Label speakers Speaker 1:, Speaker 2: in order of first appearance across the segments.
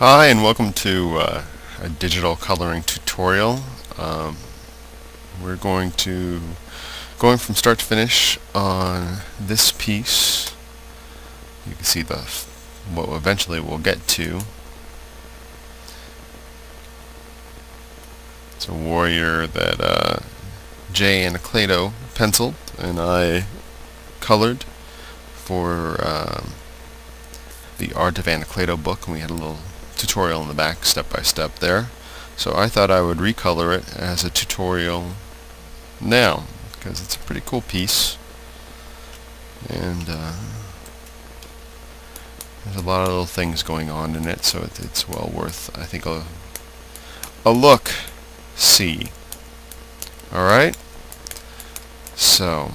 Speaker 1: Hi, and welcome to a digital coloring tutorial. Um, we're going from start to finish on this piece. You can see what eventually we'll get to. It's a warrior that Jay and Clado penciled, and I colored for the Art of Anacleto book, and we had a little tutorial in the back, step by step there. So I thought I would recolor it as a tutorial now, because it's a pretty cool piece, and there's a lot of little things going on in it, so it's well worth, I think, a look. See. Alright, so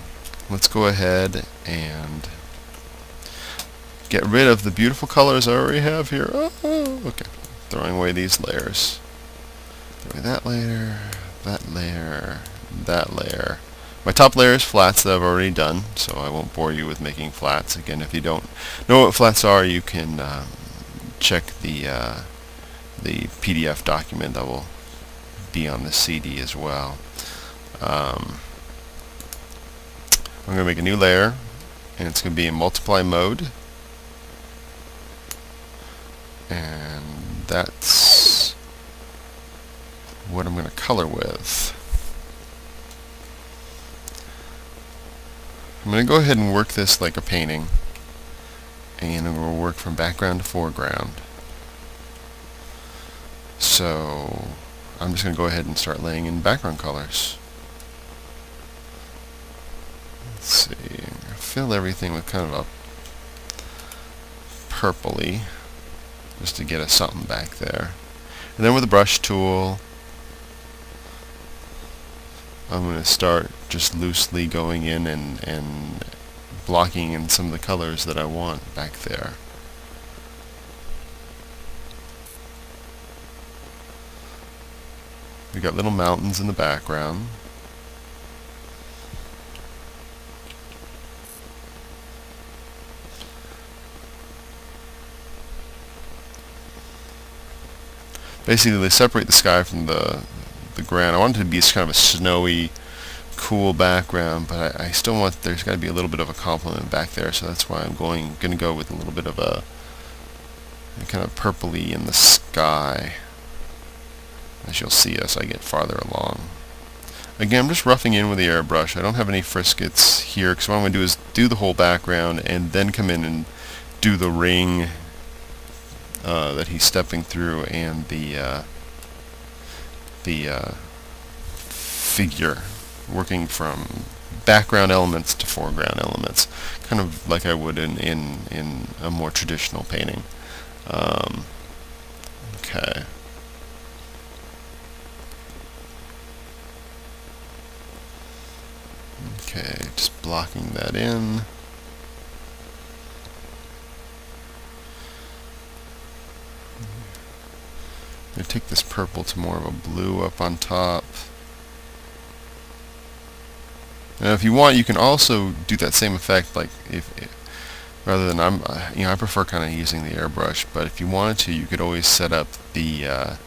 Speaker 1: let's go ahead and get rid of the beautiful colors I already have here. Oh, okay. Throwing away these layers. Throw away that layer, that layer, that layer. My top layer is flats that I've already done, so I won't bore you with making flats. Again, if you don't know what flats are, you can check the PDF document that will be on the CD as well. I'm going to make a new layer, and it's going to be in multiply mode. And that's what I'm going to color with. I'm going to go ahead and work this like a painting, and I'm going to work from background to foreground. So I'm just going to go ahead and start laying in background colors. Let's see, fill everything with kind of a purpley, just to get us something back there. And then with the brush tool, I'm going to start just loosely going in and blocking in some of the colors that I want back there. We've got little mountains in the background. Basically, they separate the sky from the ground. I want it to be kind of a snowy, cool background, but I still want, there's got to be a little bit of a complement back there, so that's why I'm going to go with a little bit of a kind of purpley in the sky, as you'll see as I get farther along. Again, I'm just roughing in with the airbrush. I don't have any friscuits here, because what I'm going to do is do the whole background and then come in and do the ring that he's stepping through, and the figure, working from background elements to foreground elements, kind of like I would in a more traditional painting. Okay. Okay, just blocking that in. I'm going to take this purple to more of a blue up on top. Now, if you want, you can also do that same effect, like if rather than I prefer kind of using the airbrush. But if you wanted to, you could always set up the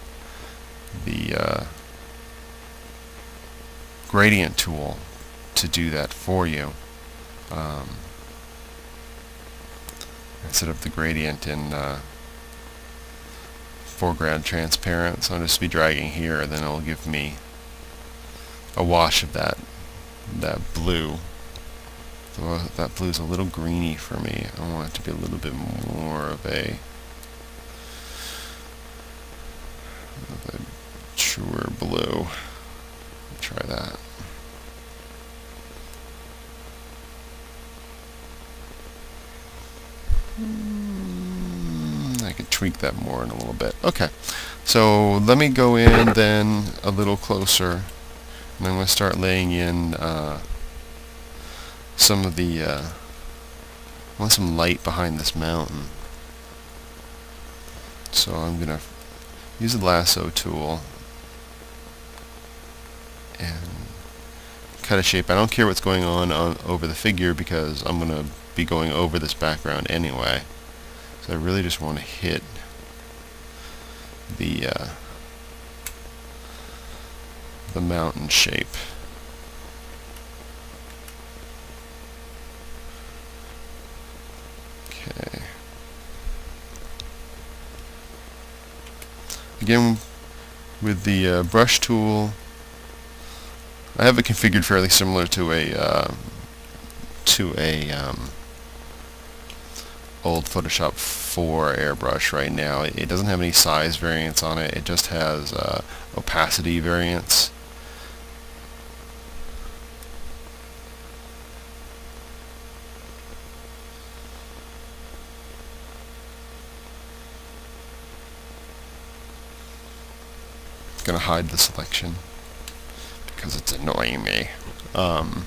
Speaker 1: gradient tool to do that for you. Set up the gradient in foreground transparent, so I'll just be dragging here, and then it'll give me a wash of that blue. So that blue's a little greeny for me. I want it to be a little bit more of a truer blue. Try that. I could tweak that more in a little bit. Okay, so let me go in then a little closer, and I'm going to start laying in some of the I want some light behind this mountain. So I'm going to use the lasso tool and cut a shape. I don't care what's going on over the figure, because I'm going to be going over this background anyway. So I really just want to hit the mountain shape. Okay. Again, with the brush tool, I have it configured fairly similar to a old Photoshop 4 airbrush right now. It doesn't have any size variance on it. It just has opacity variance. I'm gonna hide the selection because it's annoying me. And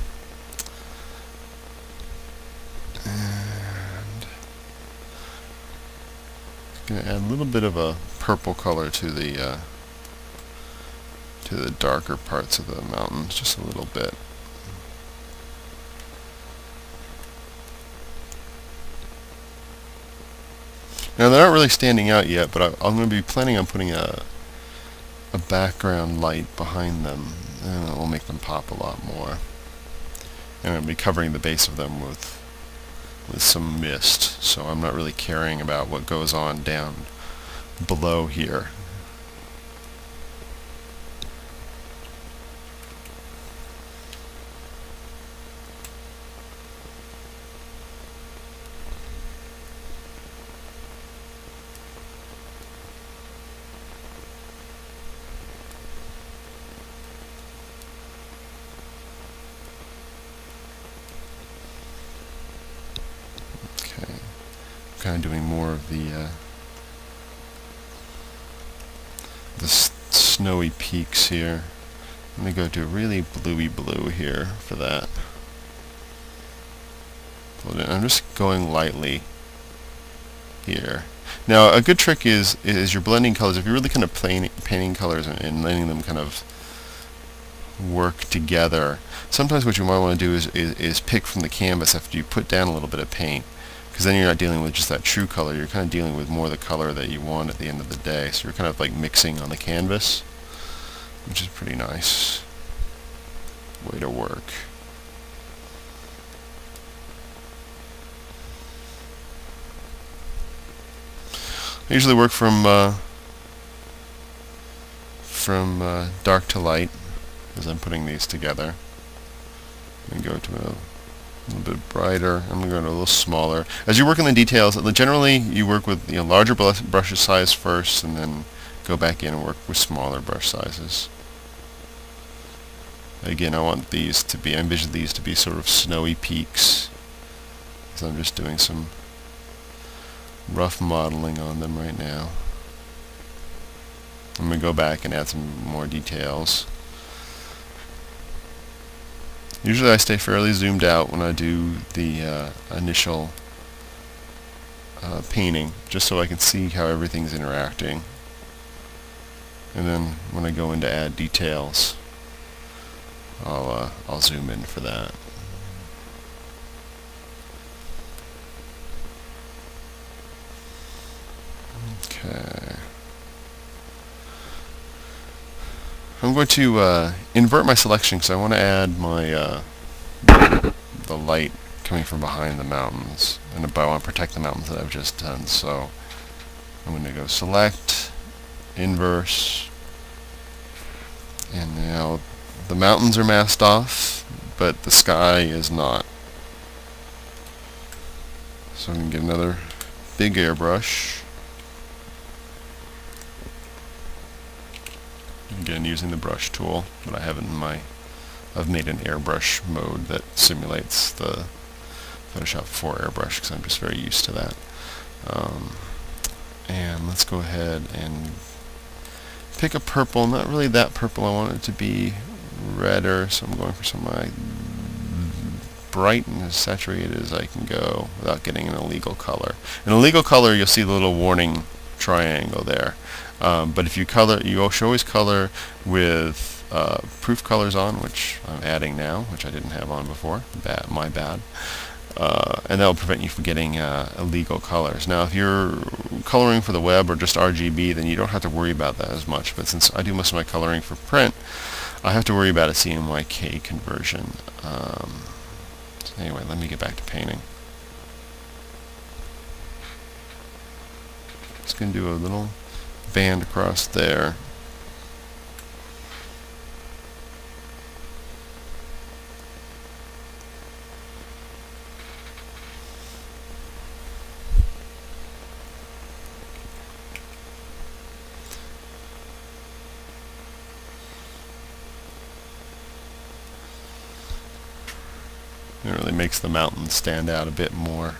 Speaker 1: gonna add a little bit of a purple color to the darker parts of the mountains, just a little bit. Now they're not really standing out yet, but I'm going to be planning on putting a background light behind them, and it will make them pop a lot more. And I'll be covering the base of them with some mist, so I'm not really caring about what goes on down below here. Kind of doing more of the snowy peaks here. I'm going to go to really bluey blue here for that. I'm just going lightly here. Now a good trick is you're blending colors. If you're really kind of painting colors and letting them kind of work together, sometimes what you might want to do is pick from the canvas after you put down a little bit of paint. Because then you're not dealing with just that true color, you're kind of dealing with more the color that you want at the end of the day. So you're kind of like mixing on the canvas, which is pretty nice way to work. I usually work from dark to light as I'm putting these together. And go to a little bit brighter. I'm going to go to a little smaller. As you work on the details, generally you work with larger brush size first, and then go back in and work with smaller brush sizes. Again, I envision these to be sort of snowy peaks. So I'm just doing some rough modeling on them right now. I'm going to go back and add some more details. Usually I stay fairly zoomed out when I do the initial painting, just so I can see how everything's interacting. And then when I go in to add details, I'll zoom in for that. Okay. I'm going to invert my selection because I want to add my the light coming from behind the mountains, and I want to protect the mountains that I've just done. So I'm going to go select, inverse, and now the mountains are masked off, but the sky is not. So I'm going to get another big airbrush. Again, using the brush tool, but I have it I've made an airbrush mode that simulates the Photoshop 4 airbrush because I'm just very used to that. And let's go ahead and pick a purple. Not really that purple. I want it to be redder, so I'm going for some bright and as saturated as I can go without getting an illegal color. In a legal color, you'll see the little warning triangle there. But if you should always color with proof colors on, which I'm adding now, which I didn't have on before. My bad. and that'll prevent you from getting illegal colors. Now, if you're coloring for the web or just RGB, then you don't have to worry about that as much. But since I do most of my coloring for print, I have to worry about a CMYK conversion. So anyway, let me get back to painting. Just going to do a little band across there. It really makes the mountains stand out a bit more.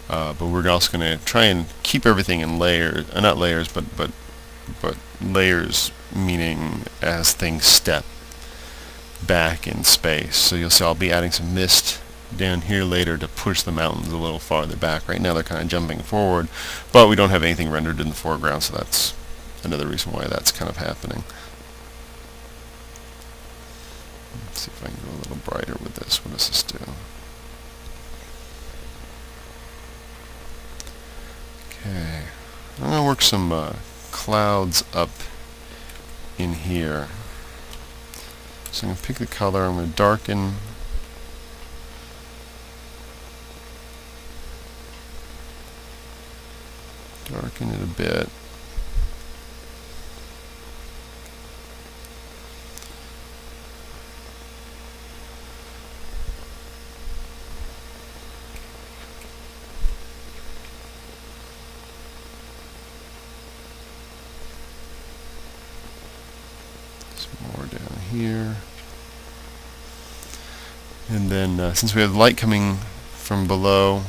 Speaker 1: But we're also going to try and keep everything in layers, not layers, but layers, meaning as things step back in space. So you'll see I'll be adding some mist down here later to push the mountains a little farther back. Right now they're kind of jumping forward, but we don't have anything rendered in the foreground, so that's another reason why that's kind of happening. Let's see if I can go a little brighter with this. What does this do? Okay, I'm going to work some clouds up in here. So I'm going to pick the color, I'm going to darken it a bit. More down here. And then since we have light coming from below,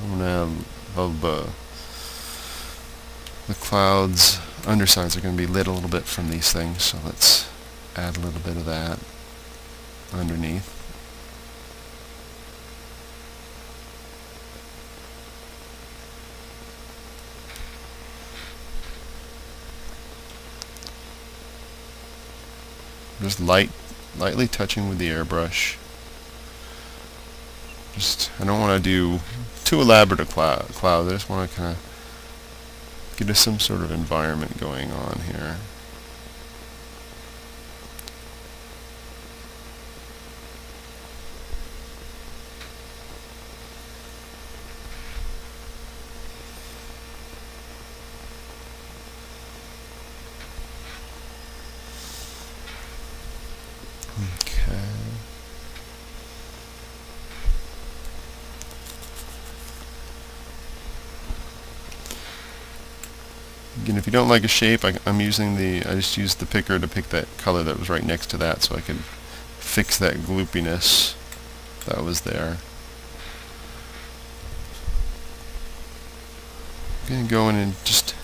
Speaker 1: I'm going to have the clouds undersides are going to be lit a little bit from these things, so let's add a little bit of that underneath. Just lightly touching with the airbrush. I don't want to do too elaborate a cloud. I just want to kind of get us some sort of environment going on here. Okay. Again, if you don't like a shape, I just used the picker to pick that color that was right next to that, so I could fix that gloopiness that was there. I'm going to go in and just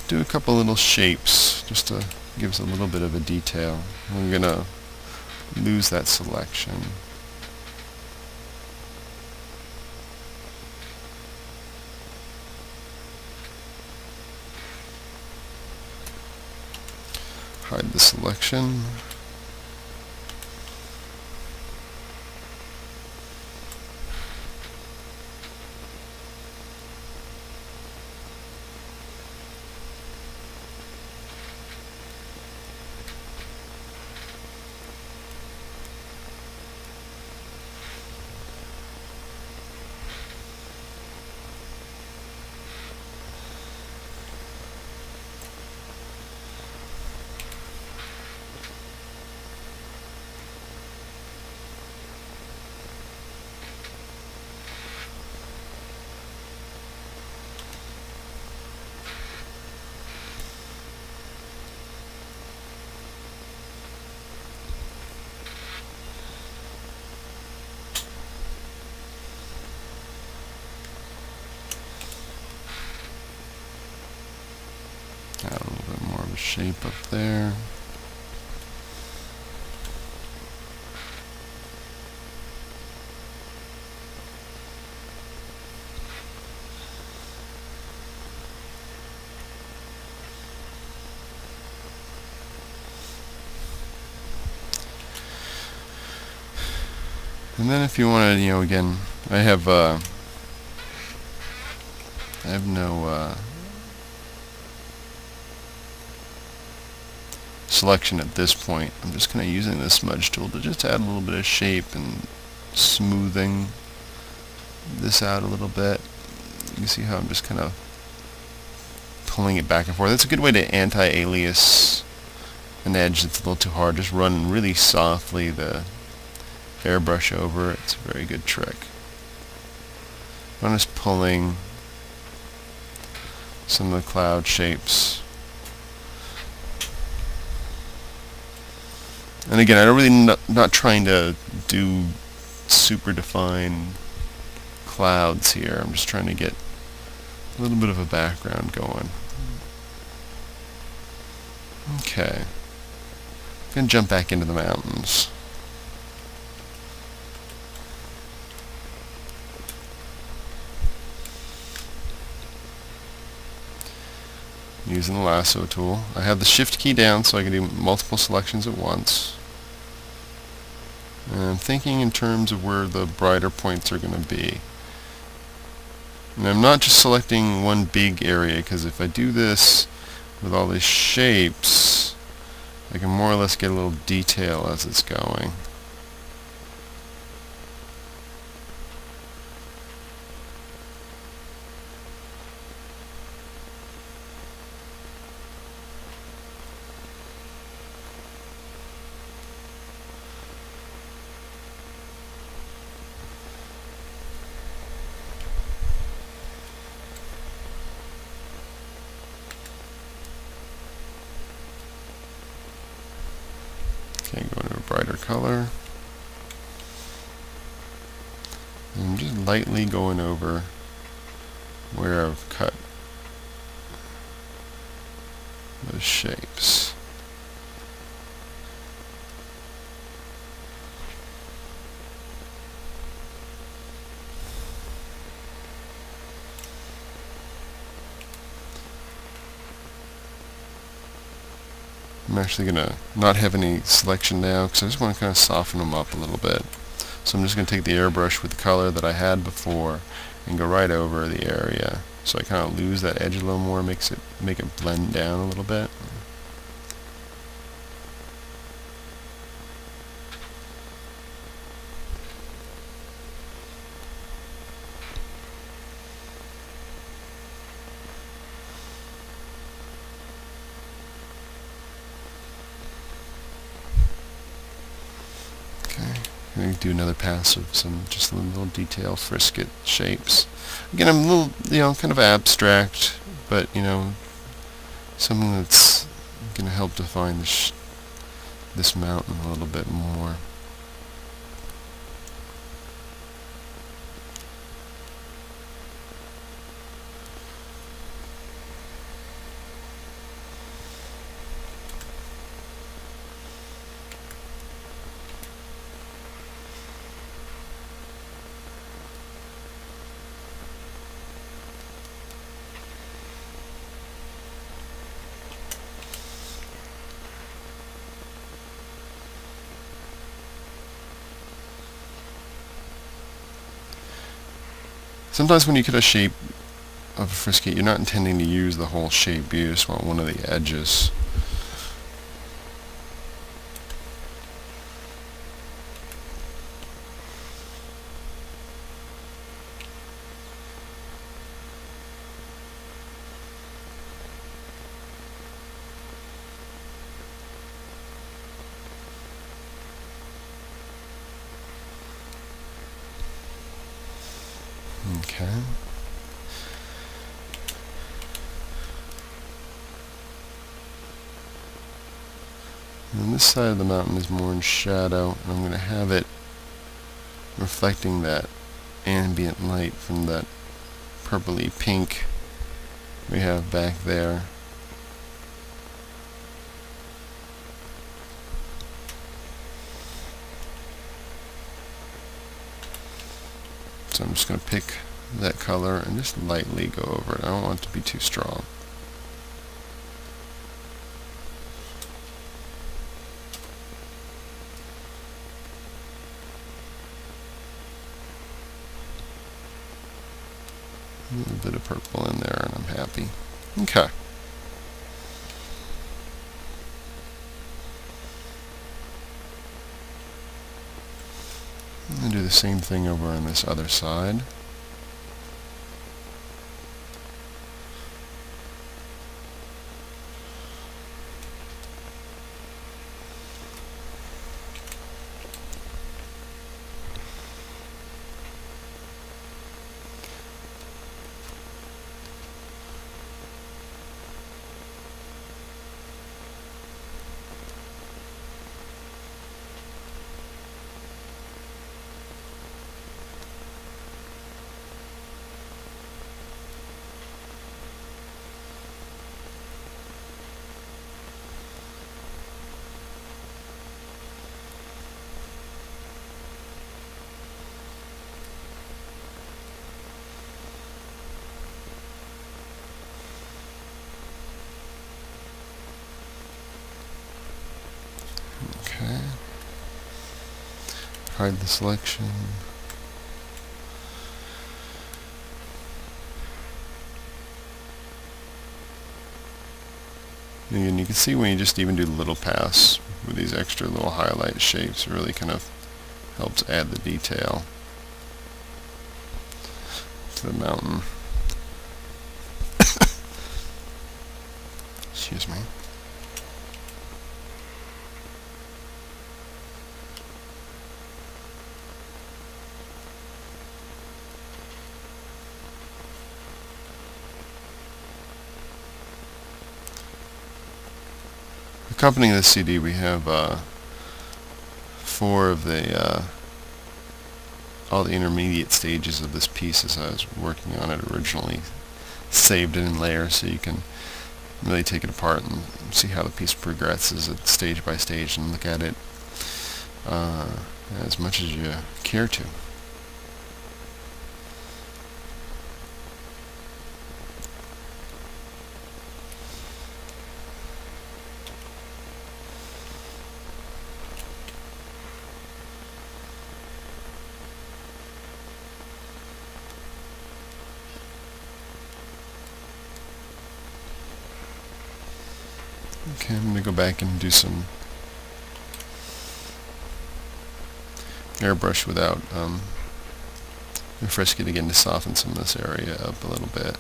Speaker 1: do a couple little shapes, just to give us a little bit of a detail. We're going to lose that selection. Hide the selection. Add a little bit more of a shape up there. And then if you want to, again, I have no selection at this point. I'm just kind of using the smudge tool to just add a little bit of shape and smoothing this out a little bit. You can see how I'm just kind of pulling it back and forth. That's a good way to anti-alias an edge that's a little too hard. Just run really softly the airbrush over it. It's a very good trick. I'm just pulling some of the cloud shapes. And again, I don't really not trying to do super defined clouds here. I'm just trying to get a little bit of a background going. Okay. I'm going to jump back into the mountains. Using the lasso tool. I have the shift key down so I can do multiple selections at once. And I'm thinking in terms of where the brighter points are going to be. And I'm not just selecting one big area, because if I do this with all these shapes, I can more or less get a little detail as it's going. Okay, go into a brighter color. And I'm just lightly going over where I've cut those shapes. I'm actually going to not have any selection now because I just want to kind of soften them up a little bit. So I'm just going to take the airbrush with the color that I had before and go right over the area. So I kind of lose that edge a little more, make it blend down a little bit. I'm going to do another pass of some just a little detail frisket shapes. Again, I'm a little, kind of abstract, but, something that's going to help define this mountain a little bit more. Sometimes when you cut a shape of a frisket, you're not intending to use the whole shape, you just want one of the edges. Okay. And this side of the mountain is more in shadow, and I'm going to have it reflecting that ambient light from that purpley pink we have back there. So I'm just going to pick that color and just lightly go over it. I don't want it to be too strong. A little bit of purple in there and I'm happy. Okay. I'm going to do the same thing over on this other side. Okay. Hide the selection. And you can see when you just even do the little pass with these extra little highlight shapes, it really kind of helps add the detail to the mountain. Excuse me. Accompanying this CD, we have 4 of the all the intermediate stages of this piece as I was working on it originally, saved it in layers, so you can really take it apart and see how the piece progresses at stage by stage and look at it as much as you care to. Okay, I'm going to go back and do some airbrush without Fresco again to soften some of this area up a little bit.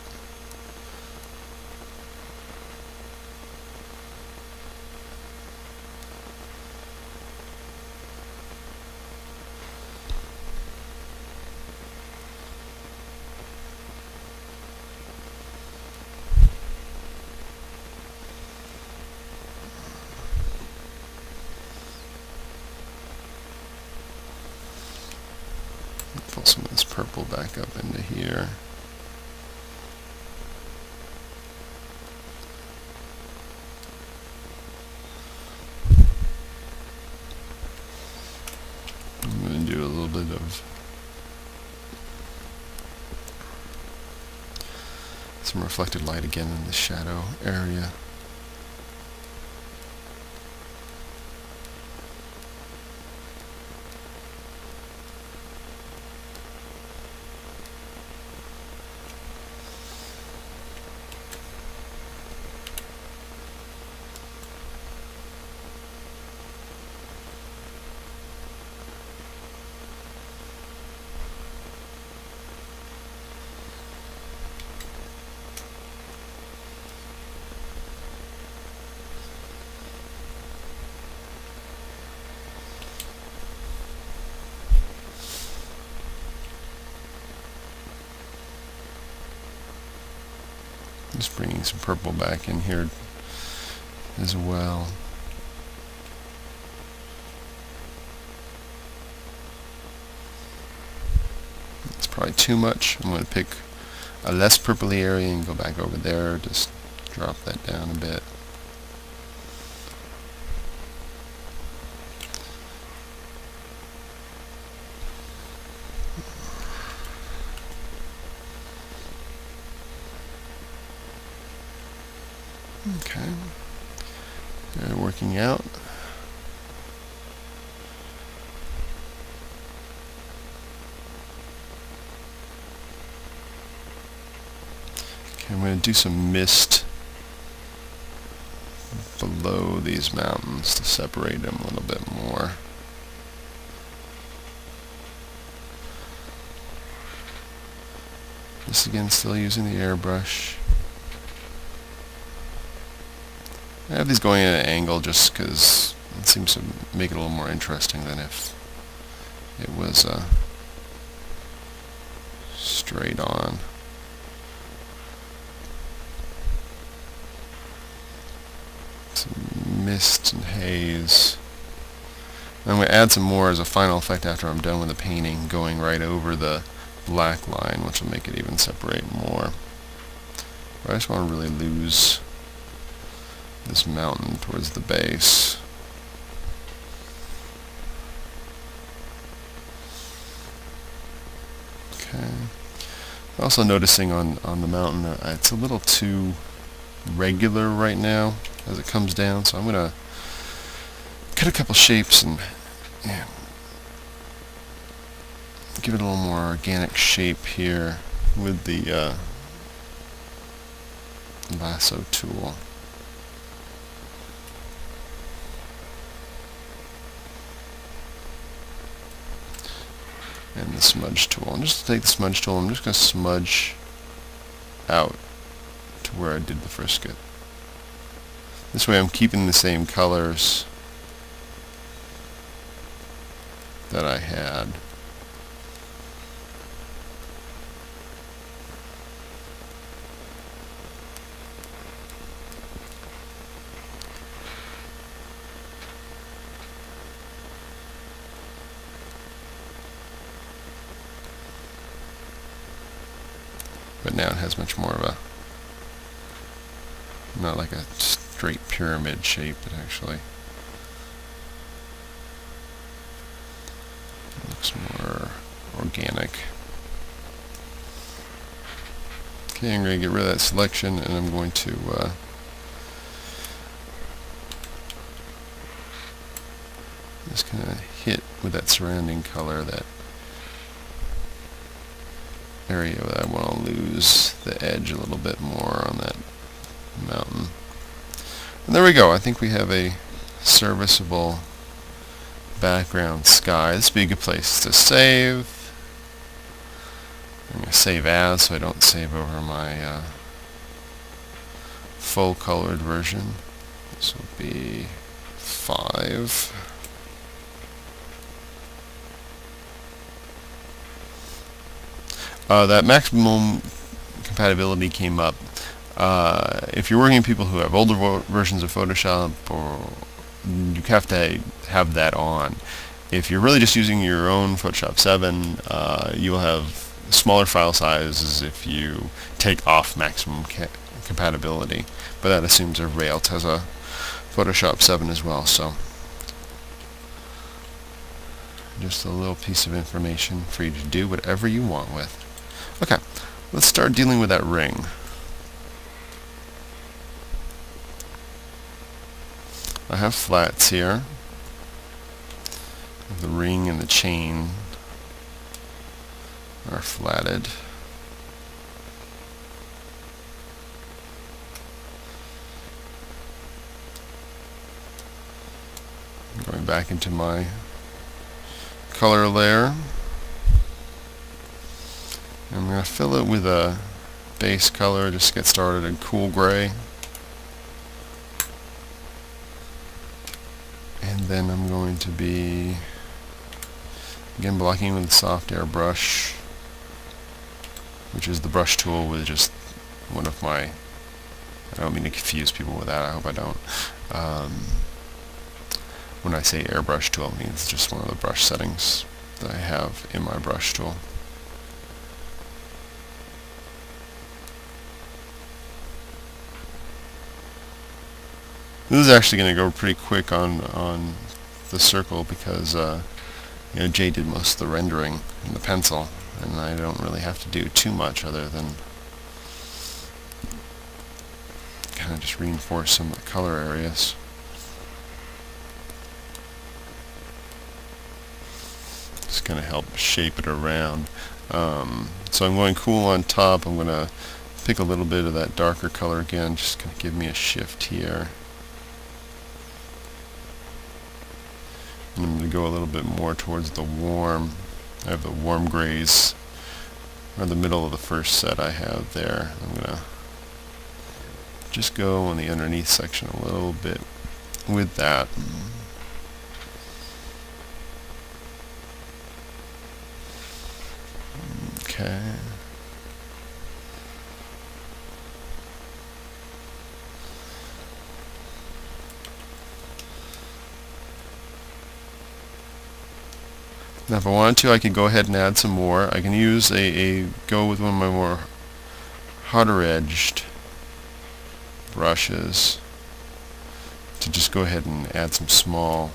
Speaker 1: Pull some of this purple back up into here. I'm going to do a little bit of some reflected light again in the shadow area. Just bringing some purple back in here as well. It's probably too much. I'm going to pick a less purpley area and go back over there. Just drop that down a bit. Okay, they're working out. going to do some mist below these mountains to separate them a little bit more. This again, still using the airbrush. I have these going at an angle just because it seems to make it a little more interesting than if it was straight on. Some mist and haze. I'm going to add some more as a final effect after I'm done with the painting, going right over the black line, which will make it even separate more. But I just want to really lose this mountain towards the base. Okay. Also noticing on the mountain, it's a little too regular right now as it comes down, so I'm going to cut a couple shapes and give it a little more organic shape here with the lasso tool. And the smudge tool. And just to take the smudge tool, I'm just going to smudge out to where I did the frisket. This way I'm keeping the same colors that I had. But now it has much more of a, not like a straight pyramid shape, it actually looks more organic. Okay, I'm going to get rid of that selection, and I'm going to just kind of hit with that surrounding color that area that I want to lose the edge a little bit more on that mountain. And there we go. I think we have a serviceable background sky. This would be a good place to save. I'm going to save as so I don't save over my full colored version. This will be 5. That maximum compatibility came up. If you're working with people who have older versions of Photoshop, or you have to have that on. If you're really just using your own Photoshop 7, you will have smaller file sizes if you take off maximum compatibility. But that assumes everybody else has a Photoshop 7 as well. So just a little piece of information for you to do whatever you want with. Okay, let's start dealing with that ring. I have flats here. The ring and the chain are flatted. Going back into my color layer. I'm going to fill it with a base color, just get started in cool gray. And then I'm going to be, again, blocking with the soft airbrush, which is the brush tool with just one of my, I don't mean to confuse people with that, I hope I don't. When I say airbrush tool, it means just one of the brush settings that I have in my brush tool. This is actually going to go pretty quick on the circle because Jay did most of the rendering in the pencil, and I don't really have to do too much other than kind of just reinforce some of the color areas. Just going to help shape it around. So I'm going cool on top. I'm going to pick a little bit of that darker color again, just kind of give me a shift here. And I'm going to go a little bit more towards the warm. I have the warm grays, or the middle of the first set I have there. I'm going to just go in the underneath section a little bit with that. Okay. Now if I wanted to, I could go ahead and add some more. I can use go with one of my more hotter edged brushes to just go ahead and add some small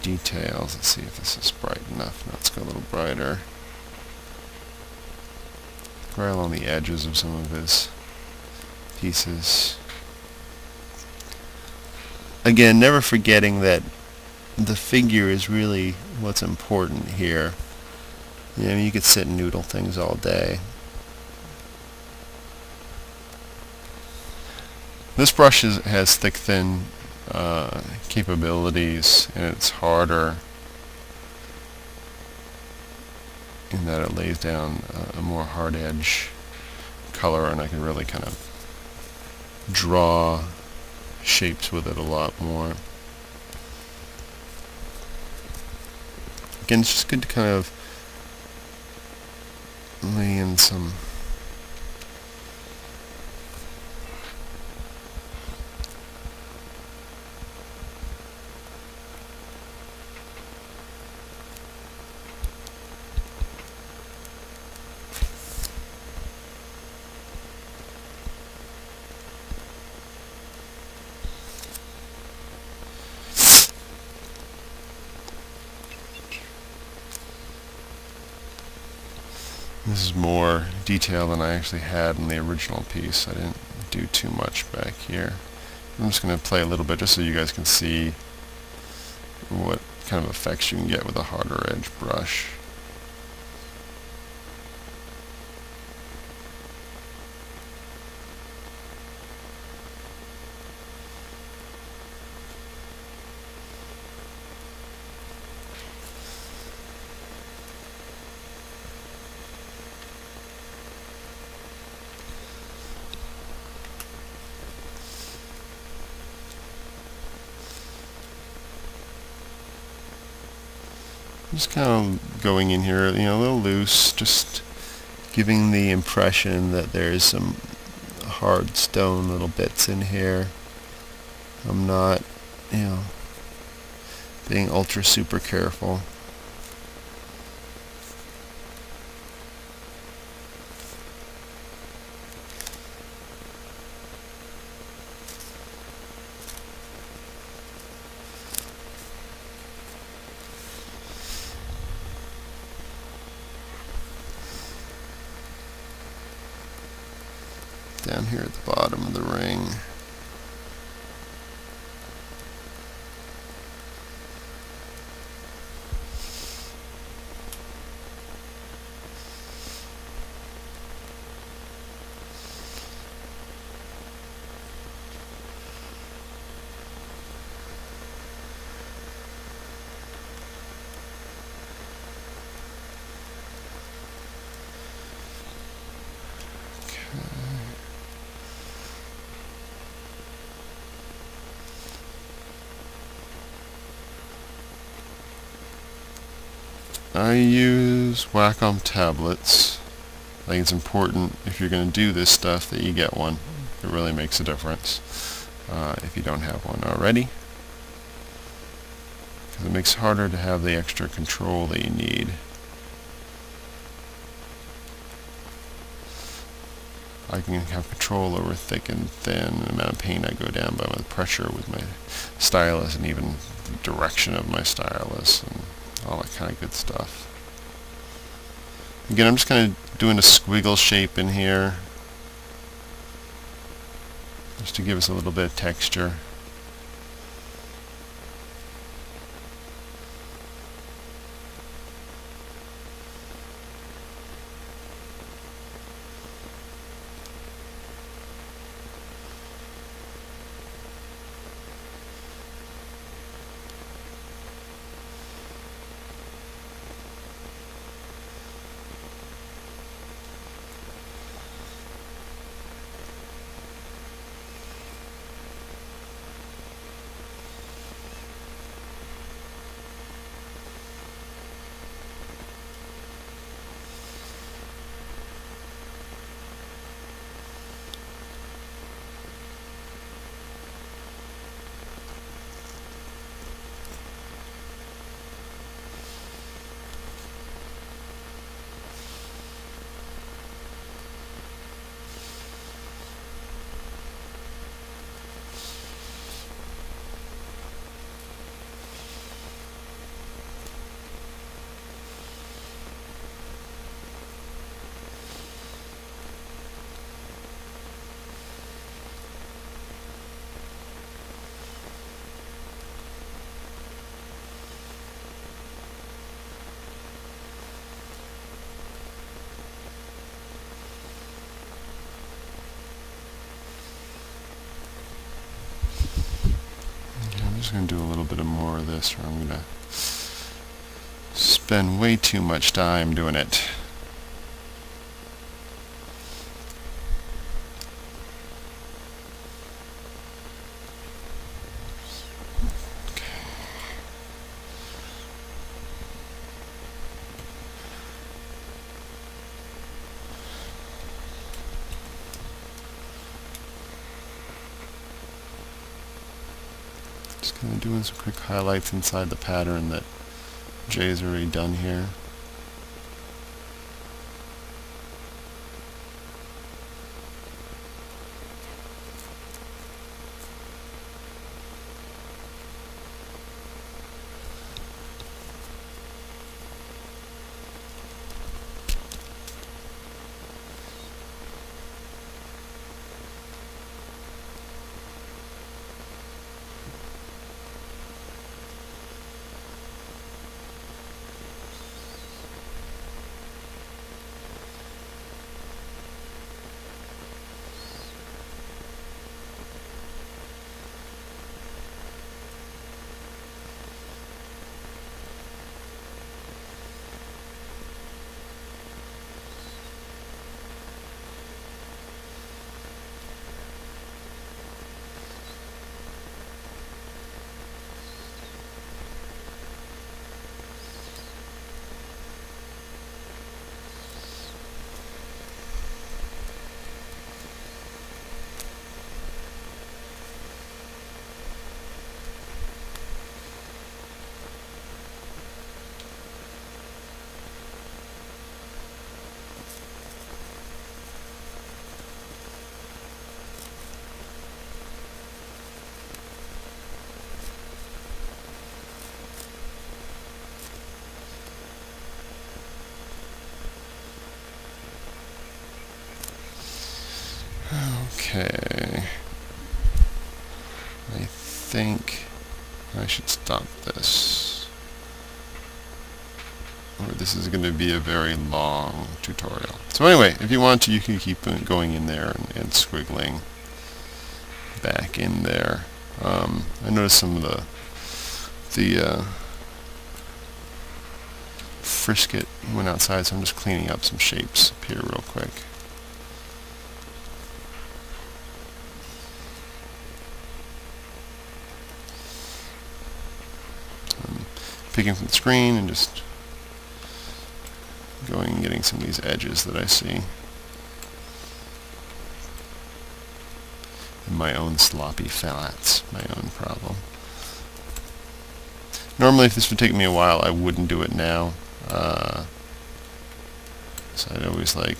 Speaker 1: details. Let's see if this is bright enough. Now let's go a little brighter. Right along the edges of some of his pieces. Again, never forgetting that the figure is really what's important here. You know, you could sit and noodle things all day. This brush has thick, thin capabilities, and it's harder in that it lays down a more hard edge color, and I can really kind of draw shapes with it a lot more. Again, it's just good to kind of lay in some This is more detail than I actually had in the original piece. I didn't do too much back here. I'm just going to play a little bit just so you guys can see what kind of effects you can get with a harder edge brush. Just kind of going in here, you know, a little loose, just giving the impression that there's some hard stone little bits in here. I'm not, you know, being ultra super careful. Down here at the bottom of the ring. I use Wacom tablets. I think it's important if you're going to do this stuff that you get one. It really makes a difference if you don't have one already, because it makes it harder to have the extra control that you need. I can have control over thick and thin, the amount of paint I go down by my pressure with my stylus, and even the direction of my stylus, and all that kind of good stuff. Again, I'm just kind of doing a squiggle shape in here, just to give us a little bit of texture. just going to do a little bit of more of this, or I'm going to spend way too much time doing it. Just kind of doing some quick highlights inside the pattern that Jay's already done here. Okay, I think I should stop this, or this is going to be a very long tutorial. So anyway, if you want to, you can keep going in there and squiggling back in there. I noticed some of the frisket went outside, so I'm just cleaning up some shapes up here real quick. Picking from the screen and just going and getting some of these edges that I see. And my own sloppy flats, my own problem. Normally, if this would take me a while, I wouldn't do it now. So I'd always get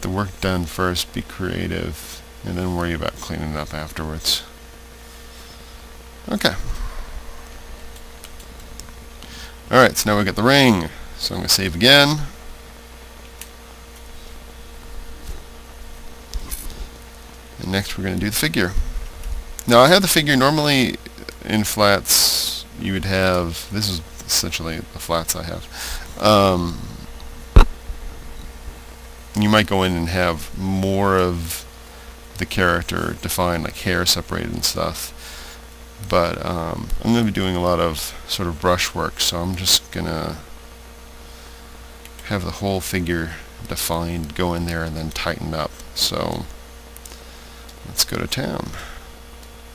Speaker 1: the work done first, be creative, and then worry about cleaning it up afterwards. Okay. Alright, so now we got the ring. So I'm going to save again. And next we're going to do the figure. Now I have the figure normally in flats. You would have, this is essentially the flats I have. You might go in and have more of the character defined, like hair separated and stuff. But I'm going to be doing a lot of sort of brush work, so I'm just going to have the whole figure defined, go in there, and then tighten up. So let's go to town.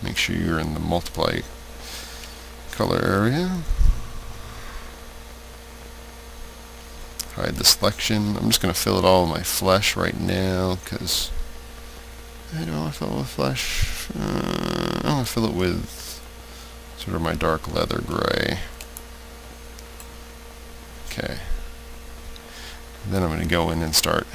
Speaker 1: Make sure you're in the multiply color area. Hide the selection. I'm just going to fill it all with my flesh right now, because I don't want to fill it with flesh. I'm going to fill it with sort of my dark leather gray. Okay. Then I'm going to go in and start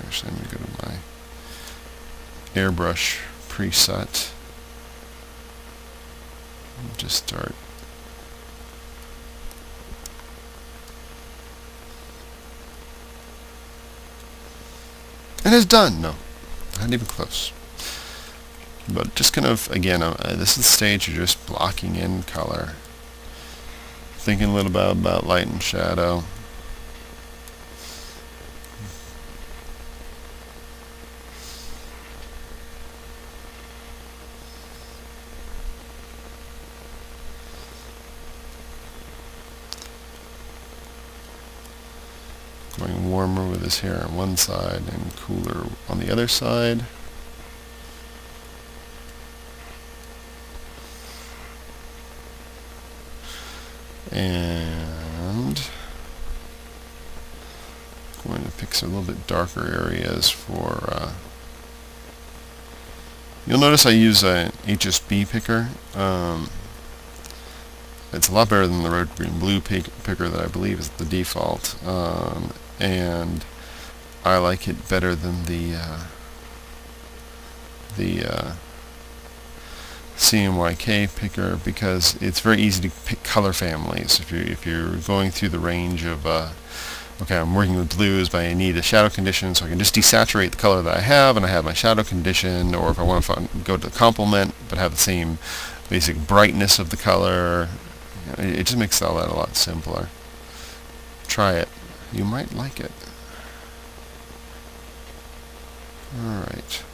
Speaker 1: actually I'm going to go to my airbrush preset and just start and it's done. No, not even close. But just kind of, again, this is the stage you're just blocking in color. Thinking a little about light and shadow. Going warmer with his hair on one side and cooler on the other side. And I'm going to pick some little bit darker areas for you'll notice I use an HSB picker. It's a lot better than the red, green, blue picker that I believe is the default, and I like it better than the CMYK picker because it's very easy to pick color families. If you're going through the range of okay, I'm working with blues, but I need a shadow condition, so I can just desaturate the color that I have, and I have my shadow condition. Or if I want to go to complement, but have the same basic brightness of the color, it just makes all that a lot simpler. Try it. You might like it. Alright.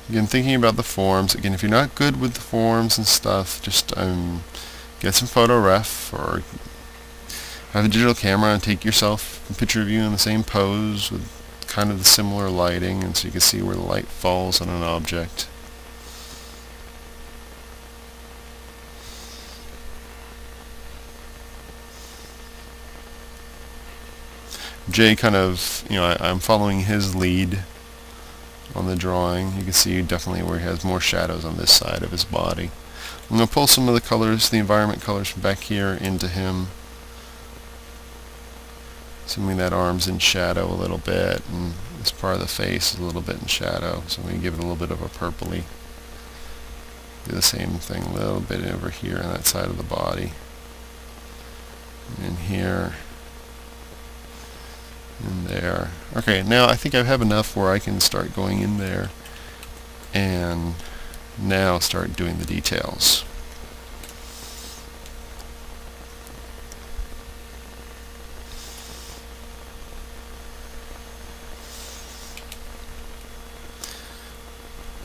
Speaker 1: Again, thinking about the forms. Again, if you're not good with the forms and stuff, just get some photo ref or have a digital camera and take yourself a picture of you in the same pose with kind of the similar lighting, and so you can see where the light falls on an object. Jay kind of, I'm following his lead on the drawing. You can see definitely where he has more shadows on this side of his body. I'm going to pull some of the colors, the environment colors from back here into him. Assuming that arm's in shadow a little bit, and this part of the face is a little bit in shadow, so we can give it a little bit of a purpley. Do the same thing a little bit over here on that side of the body. And in here. And there. Okay, now I think I have enough where I can start going in there and now start doing the details.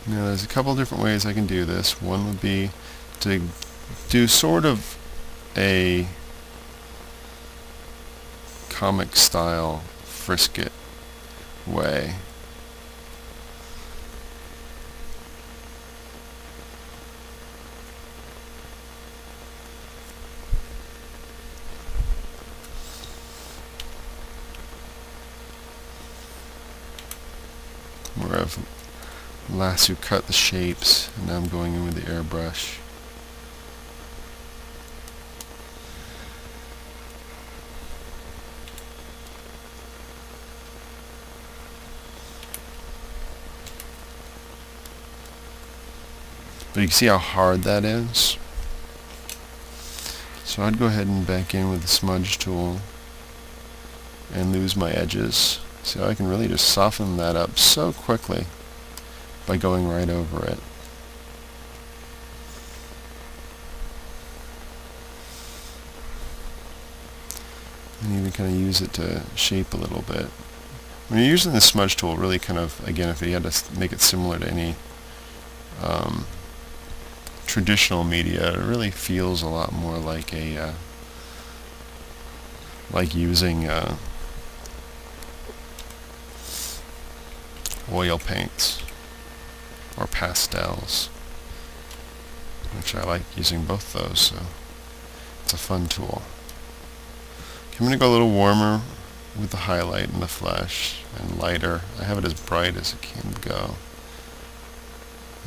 Speaker 1: Now there's a couple different ways I can do this. One would be to do sort of a comic style frisket way. Where I've lasso cut the shapes, and now I'm going in with the airbrush. But you can see how hard that is. So I'd go ahead and back in with the smudge tool and lose my edges. So I can really just soften that up so quickly by going right over it. And even kind of use it to shape a little bit. When you're using the smudge tool, really kind of, again, if you had to make it similar to any traditional media, it really feels a lot more like a like using oil paints or pastels, which I like using both those, so it's a fun tool. Okay, I'm going to go a little warmer with the highlight and the flesh, and lighter. I have it as bright as it can go.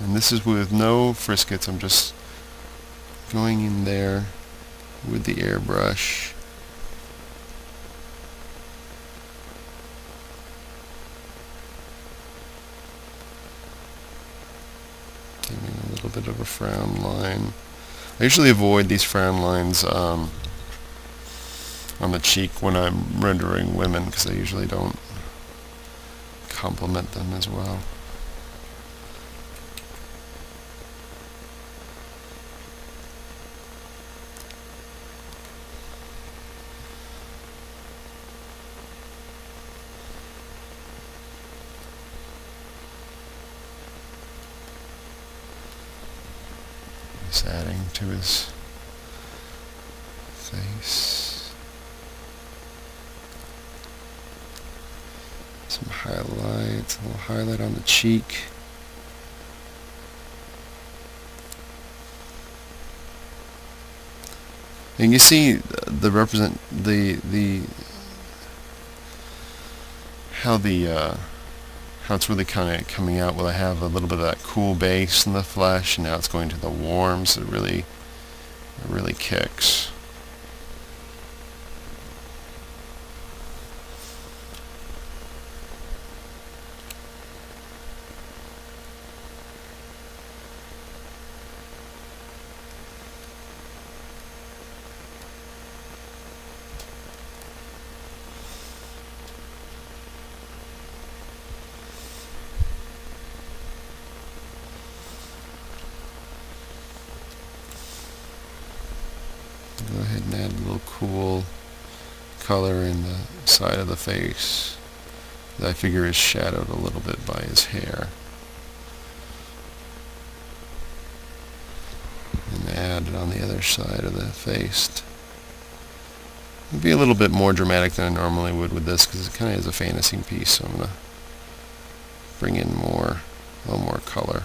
Speaker 1: And this is with no friskets. I'm just going in there with the airbrush. Giving a little bit of a frown line. I usually avoid these frown lines on the cheek when I'm rendering women, because they usually don't complement them as well. Just adding to his face. Some highlights, a little highlight on the cheek. And you see the how it's really kind of coming out. Well, I have a little bit of that cool base in the flesh, and now it's going to the warm, so it really kicks. Go ahead and add a little cool color in the side of the face that I figure is shadowed a little bit by his hair. And add it on the other side of the face. It'd be a little bit more dramatic than I normally would with this, because it kind of is a fantasy piece, so I'm going to bring in a little more color.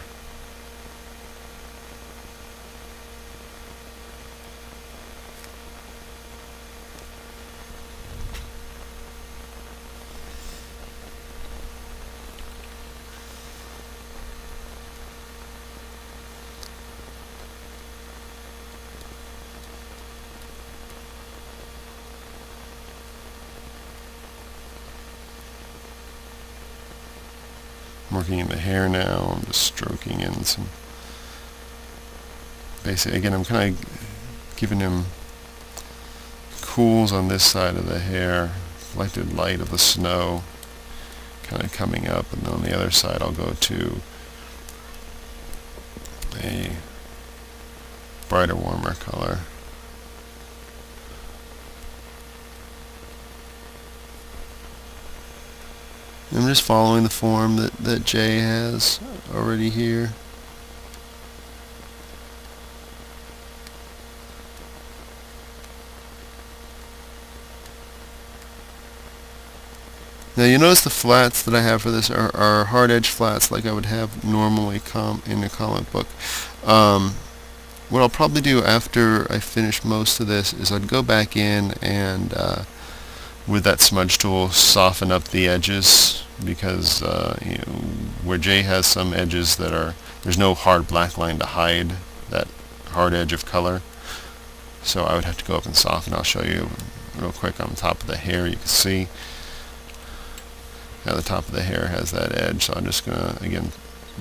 Speaker 1: I'm working in the hair now. I'm just stroking in some basic. Again, I'm kind of giving him cools on this side of the hair, reflected light of the snow kind of coming up, and then on the other side I'll go to a brighter, warmer color. I'm just following the form that Jay has already here. Now you notice the flats that I have for this are hard edge flats like I would have normally in a comic book. What I'll probably do after I finish most of this is I'd go back in and with that smudge tool soften up the edges, because where Jay has some edges that there's no hard black line to hide that hard edge of color, so I would have to go up and soften. I'll show you real quick. On the top of the hair you can see how the top of the hair has that edge, so I'm just going to again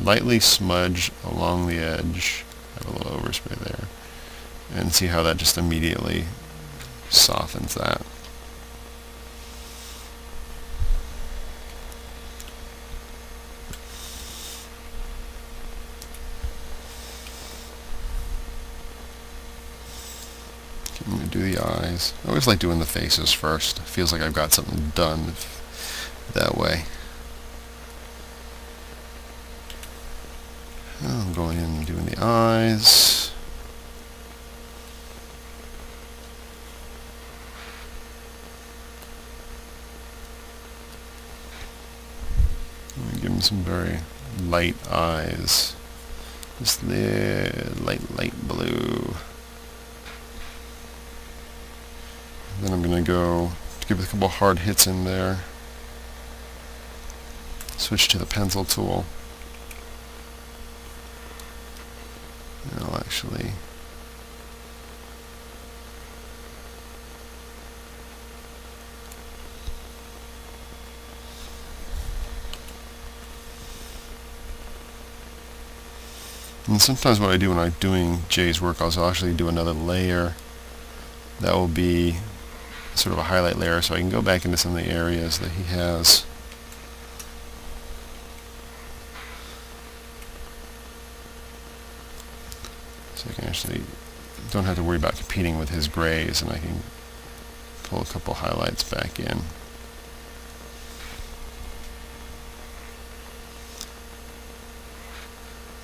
Speaker 1: lightly smudge along the edge, have a little overspray there, and see how that just immediately softens that. I'm going to do the eyes. I always like doing the faces first. It feels like I've got something done that way. I'm going in and doing the eyes. I'm going to give him some very light eyes. Just the light blue. Then I'm going to go to give it a couple hard hits in there. Switch to the pencil tool. And I'll actually And sometimes what I do when I'm doing Jay's work, I'll actually do another layer that will be sort of a highlight layer, so I can go back into some of the areas that he has. So I can actually don't have to worry about competing with his grays, and I can pull a couple highlights back in.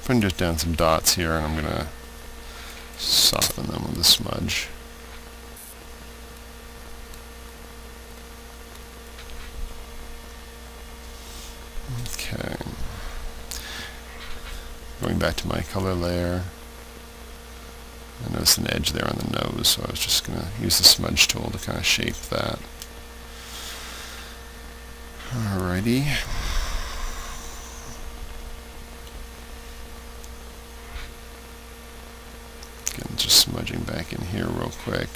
Speaker 1: Putting just down some dots here, and I'm going to soften them with a smudge. Okay. Going back to my color layer. I noticed an edge there on the nose, so I was just going to use the smudge tool to kind of shape that. Alrighty. Again, just smudging back in here real quick.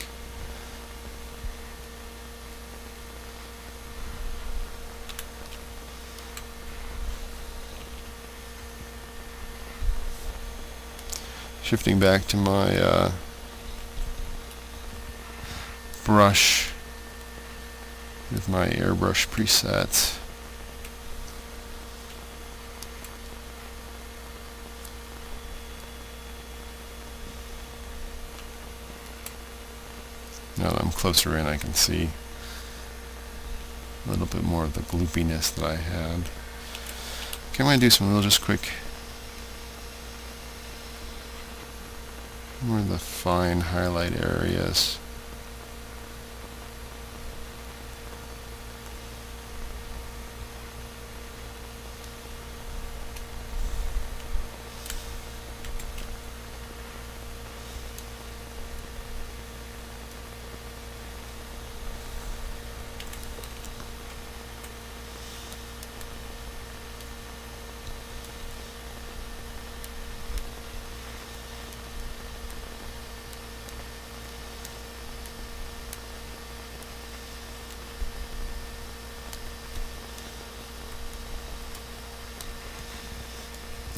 Speaker 1: Shifting back to my brush with my airbrush preset. Now that I'm closer in, I can see a little bit more of the gloopiness that I had. Okay, I'm going to do some real just quick, more of the fine highlight areas.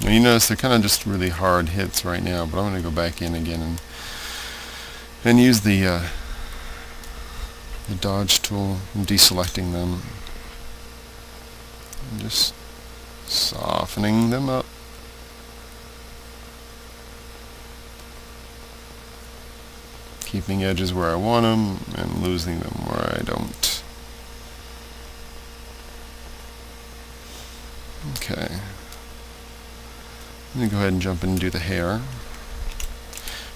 Speaker 1: Now you notice they're kind of just really hard hits right now, but I'm going to go back in again and use the dodge tool and deselecting them and just softening them up. Keeping edges where I want them and losing them where I don't. Okay. I'm going to go ahead and jump in and do the hair.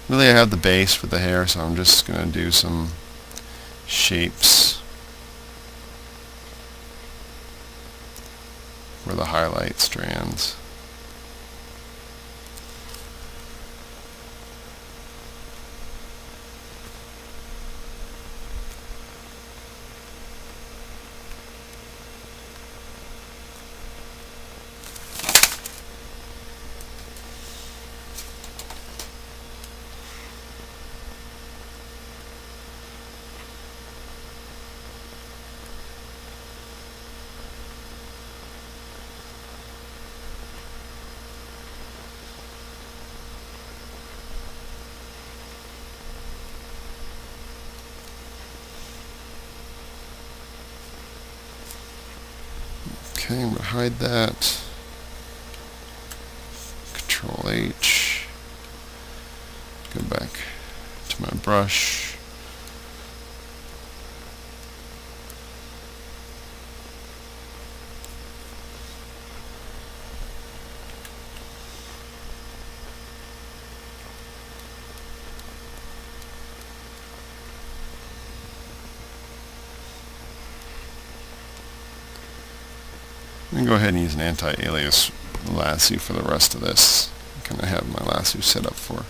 Speaker 1: Really, I have the base for the hair, so I'm just going to do some shapes for the highlight strands. Okay, I'm going to hide that. Control H. Go back to my brush. I'm going to go ahead and use an anti-alias lasso for the rest of this. I kind of have my lasso set up for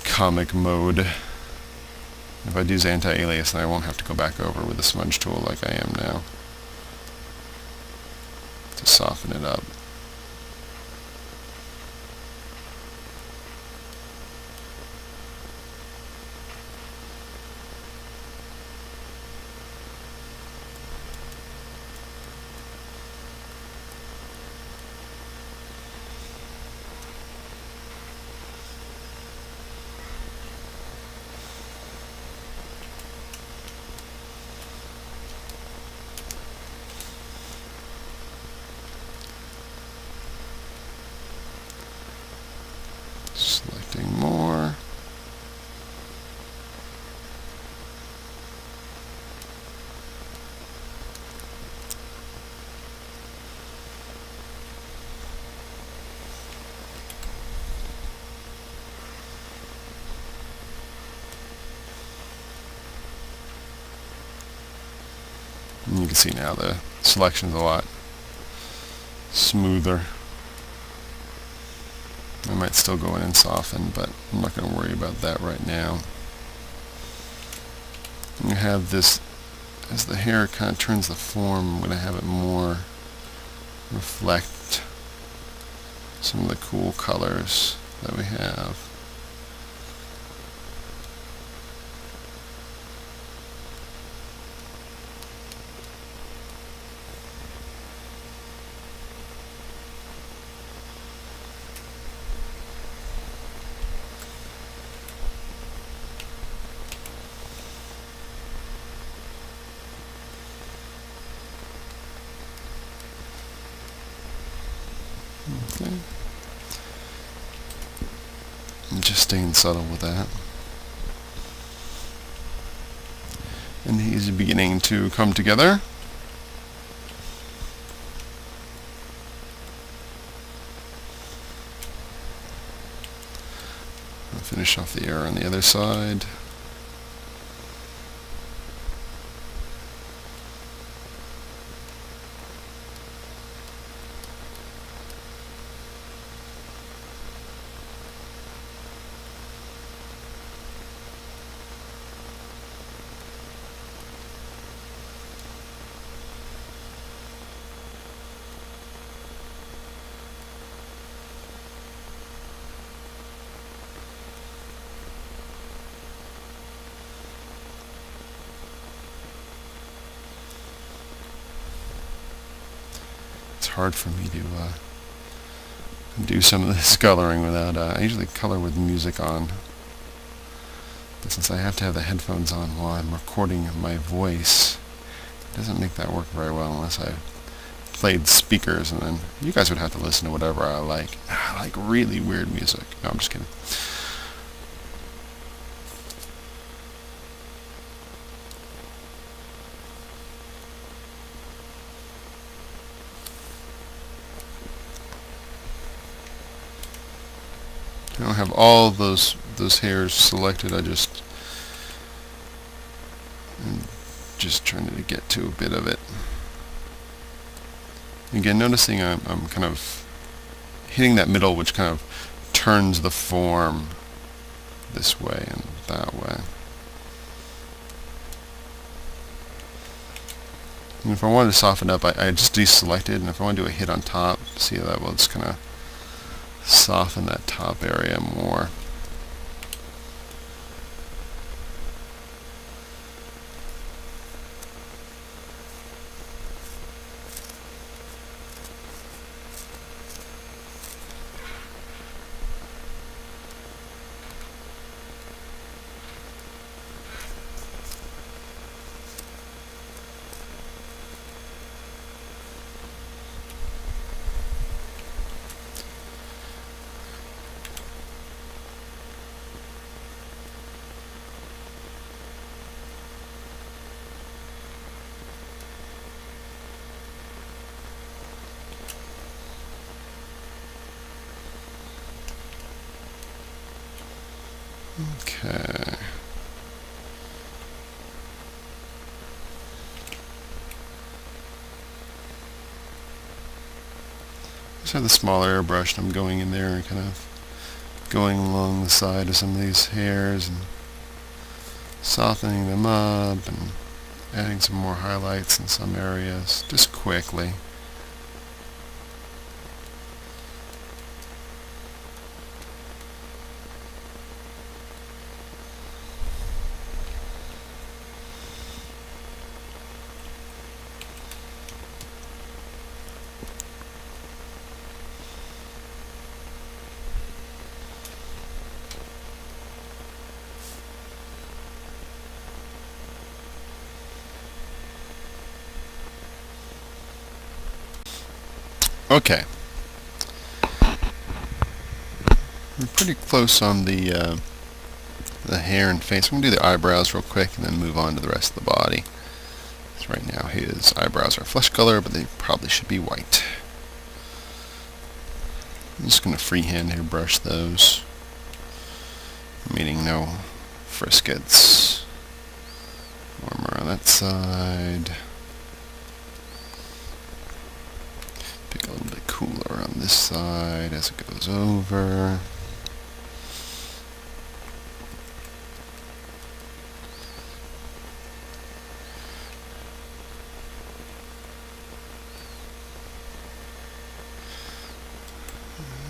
Speaker 1: comic mode. If I use anti-alias, then I won't have to go back over with the smudge tool like I am now to soften it up. And you can see now the selection's a lot smoother. I might still go in and soften, but I'm not going to worry about that right now. I'm going to have this, as the hair kind of turns the form, I'm going to have it more reflect some of the cool colors that we have. Okay. I'm just staying subtle with that. And he's beginning to come together. I'll finish off the air on the other side. It's hard for me to do some of this coloring without, I usually color with music on. But since I have to have the headphones on while I'm recording my voice, it doesn't make that work very well unless I played speakers, and then you guys would have to listen to whatever I like. I like really weird music. No, I'm just kidding. I don't have all those hairs selected. I'm just trying to get to a bit of it. Again, noticing I'm kind of hitting that middle, which kind of turns the form this way and that way. And if I wanted to soften up, I just deselected, and if I want to do a hit on top, see how that will just kind of soften that top area more. Okay. Just have the small airbrush, and I'm going in there and kind of going along the side of some of these hairs and softening them up and adding some more highlights in some areas, just quickly. Okay. We're pretty close on the hair and face. I'm going to do the eyebrows real quick and then move on to the rest of the body. So right now his eyebrows are flesh color, but they probably should be white. I'm just going to freehand airbrush those, meaning no friskets. Warmer on that side. cooler on this side as it goes over.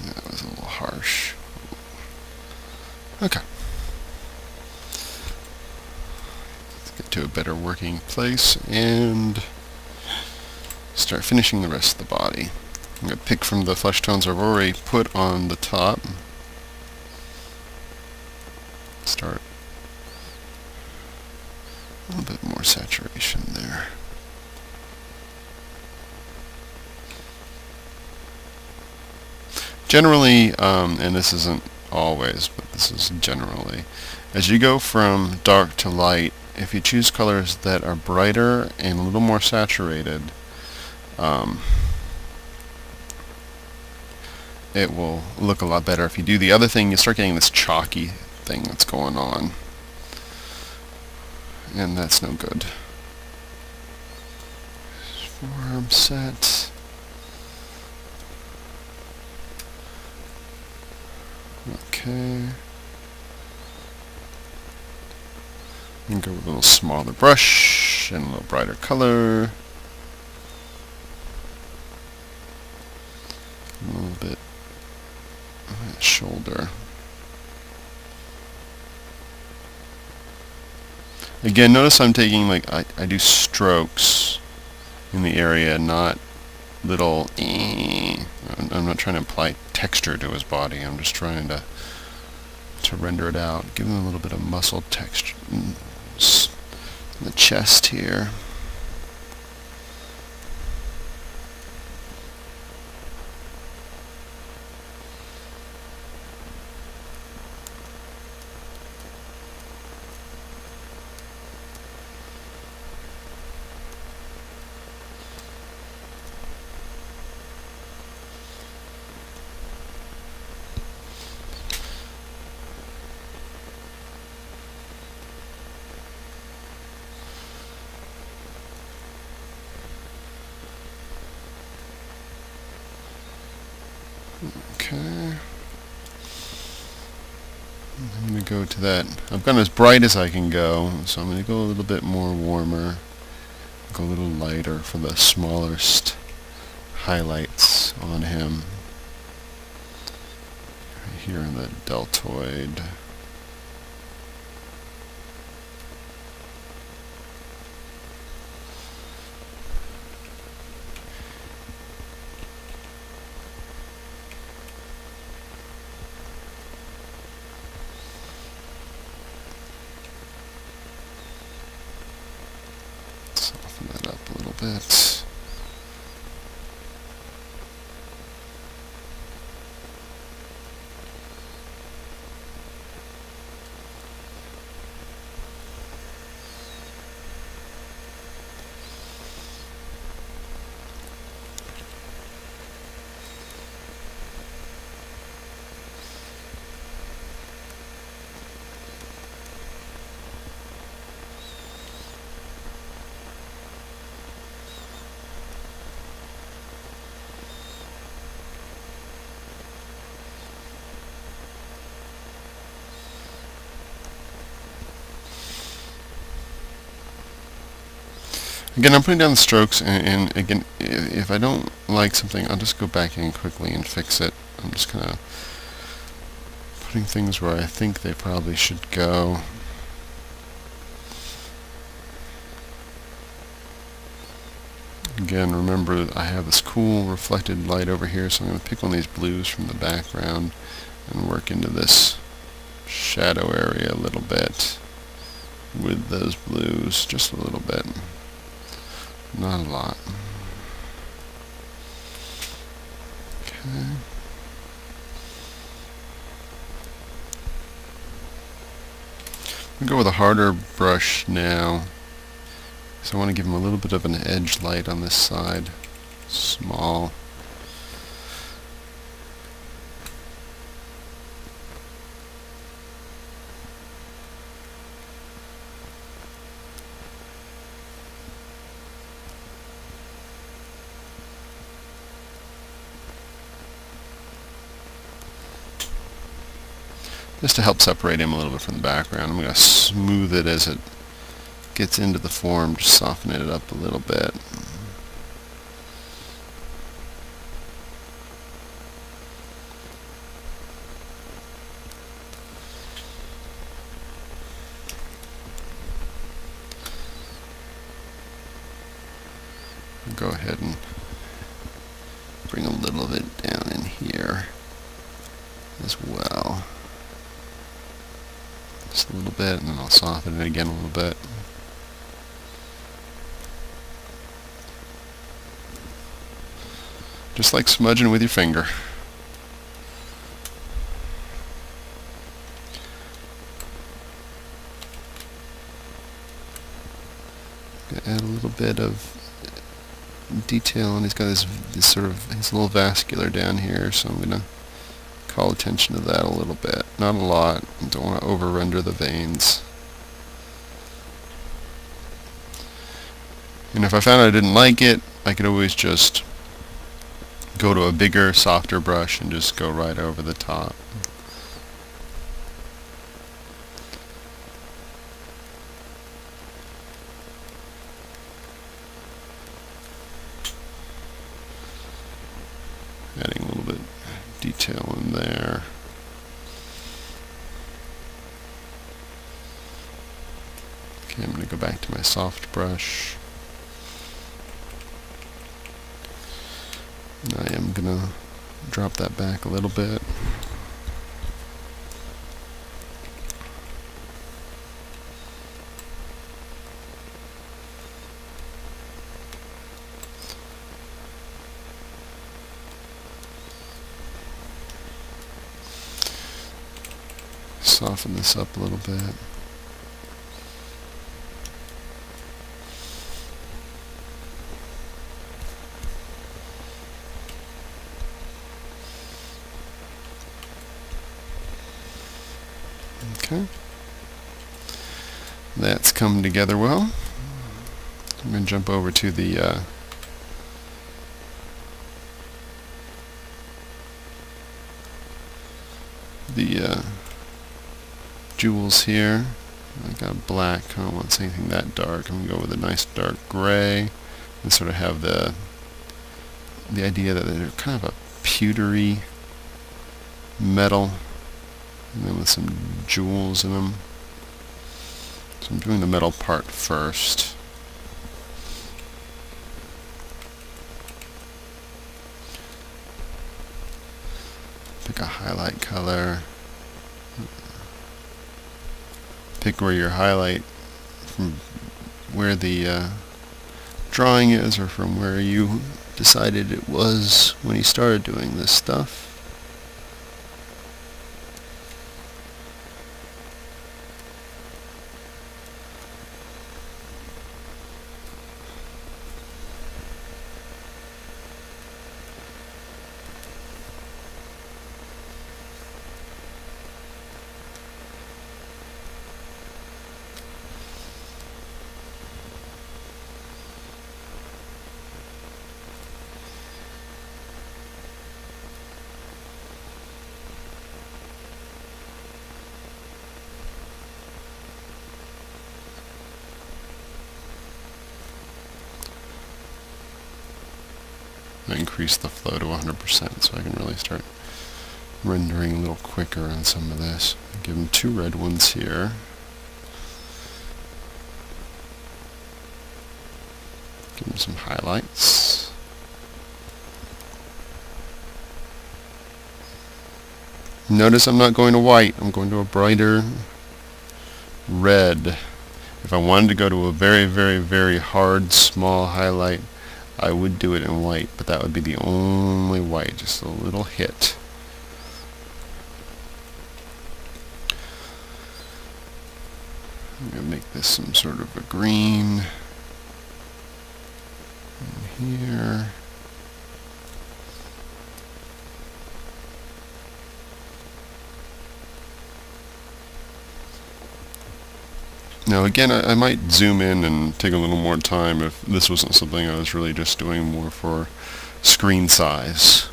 Speaker 1: That was a little harsh. Okay. Let's get to a better working place and start finishing the rest of the body. I'm going to pick from the flesh tones I've already put on the top. Start a little bit more saturation there. Generally, and this isn't always, but this is generally, as you go from dark to light, if you choose colors that are brighter and a little more saturated, it will look a lot better. If you do the other thing, you start getting this chalky thing that's going on, and that's no good. Forearm set. Okay. And go with a little smaller brush and a little brighter color. A little bit of that shoulder. Again, notice I'm taking, like, I do strokes in the area, not little I'm not trying to apply texture to his body. I'm just trying to render it out. Give him a little bit of muscle texture in the chest here. Okay. I'm going to go to that. I've gone as bright as I can go, so I'm going to go a little bit more warmer. Go a little lighter for the smallest highlights on him. Right here in the deltoid. Soften that up a little bit. Again, I'm putting down the strokes, and again, if I don't like something, I'll just go back in quickly and fix it. I'm just kind of putting things where I think they probably should go. Again, remember I have this cool reflected light over here, so I'm going to pick one of these blues from the background and work into this shadow area a little bit with those blues, just a little bit. Not a lot. Okay. I'll go with a harder brush now. So I want to give him a little bit of an edge light on this side. Small. just to help separate him a little bit from the background. I'm going to smooth it as it gets into the form, just soften it up a little bit. Go ahead and bring a little of it down in here as well. Just a little bit, and then I'll soften it again a little bit. Just like smudging with your finger. Add a little bit of detail, and he's got this sort of his little vascular down here, so I'm going to call attention to that a little bit. Not a lot. I don't want to over-render the veins. And if I found I didn't like it, I could always just go to a bigger, softer brush and just go right over the top. Adding a little bit of detail in there. Okay, I'm going to go back to my soft brush. And I am going to drop that back a little bit. Soften this up a little bit. Okay. That's come together well. I'm going to jump over to the jewels here. I got black. I don't want anything that dark. I'm going to go with a nice dark gray and sort of have the idea that they're kind of a pewtery metal, and then with some jewels in them. So I'm doing the metal part first. Pick a highlight color. Pick where your highlight, from where the drawing is, or from where you decided it was when you started doing this stuff. I increase the flow to 100% so I can really start rendering a little quicker on some of this. Give them 2 red ones here. Give them some highlights. Notice I'm not going to white. I'm going to a brighter red. If I wanted to go to a very, very, very hard, small highlight, I would do it in white, but that would be the only white, just a little hit. I'm going to make this some sort of a green in here. Now again, I might zoom in and take a little more time if this wasn't something I was really just doing more for screen size.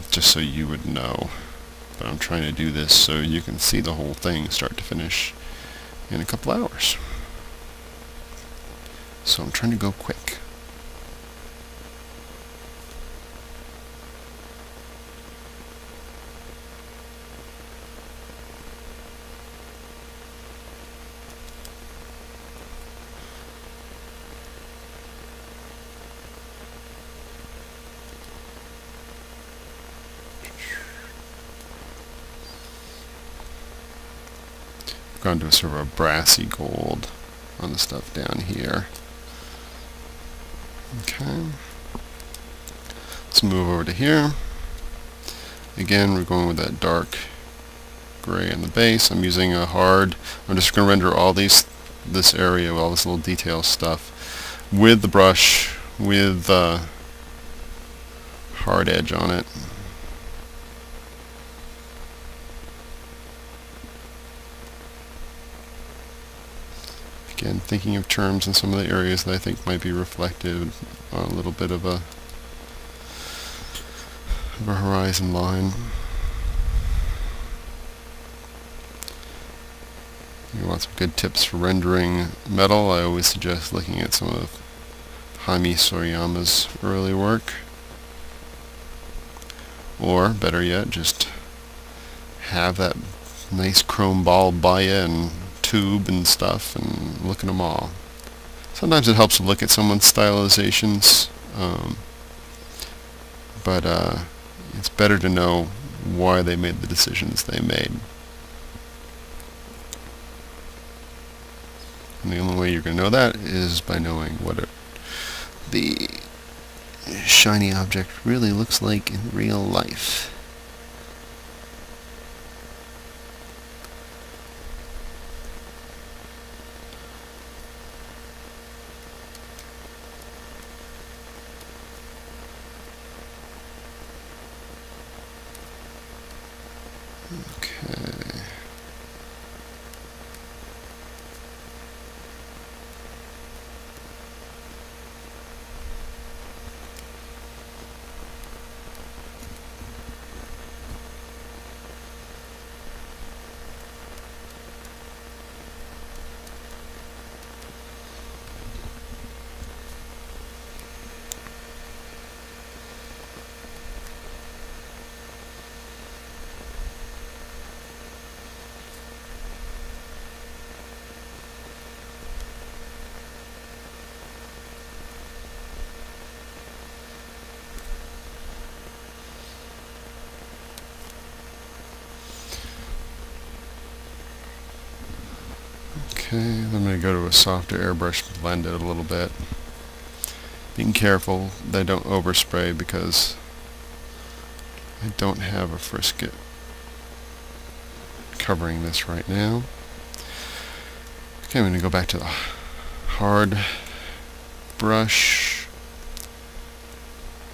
Speaker 1: Just so you would know. but I'm trying to do this so you can see the whole thing start to finish in a couple hours. So I'm trying to go quick. Gone to a sort of a brassy gold on the stuff down here. Okay. Let's move over to here. Again, we're going with that dark gray in the base. I'm using a hard. I'm just going to render all this area, all this little detail stuff, with the brush, with hard edge on it. Again, thinking of terms in some of the areas that I think might be reflective on a little bit of a horizon line. You want some good tips for rendering metal. I always suggest looking at some of Jaime Sorayama's early work. Or, better yet, just have that nice chrome ball by you and tube and stuff and look at them all. Sometimes it helps to look at someone's stylizations, but it's better to know why they made the decisions they made. And the only way you're going to know that is by knowing what the shiny object really looks like in real life. Okay. Okay, I'm going to go to a softer airbrush, blend it a little bit. Being careful that I don't overspray because I don't have a frisket covering this right now. Okay, I'm going to go back to the hard brush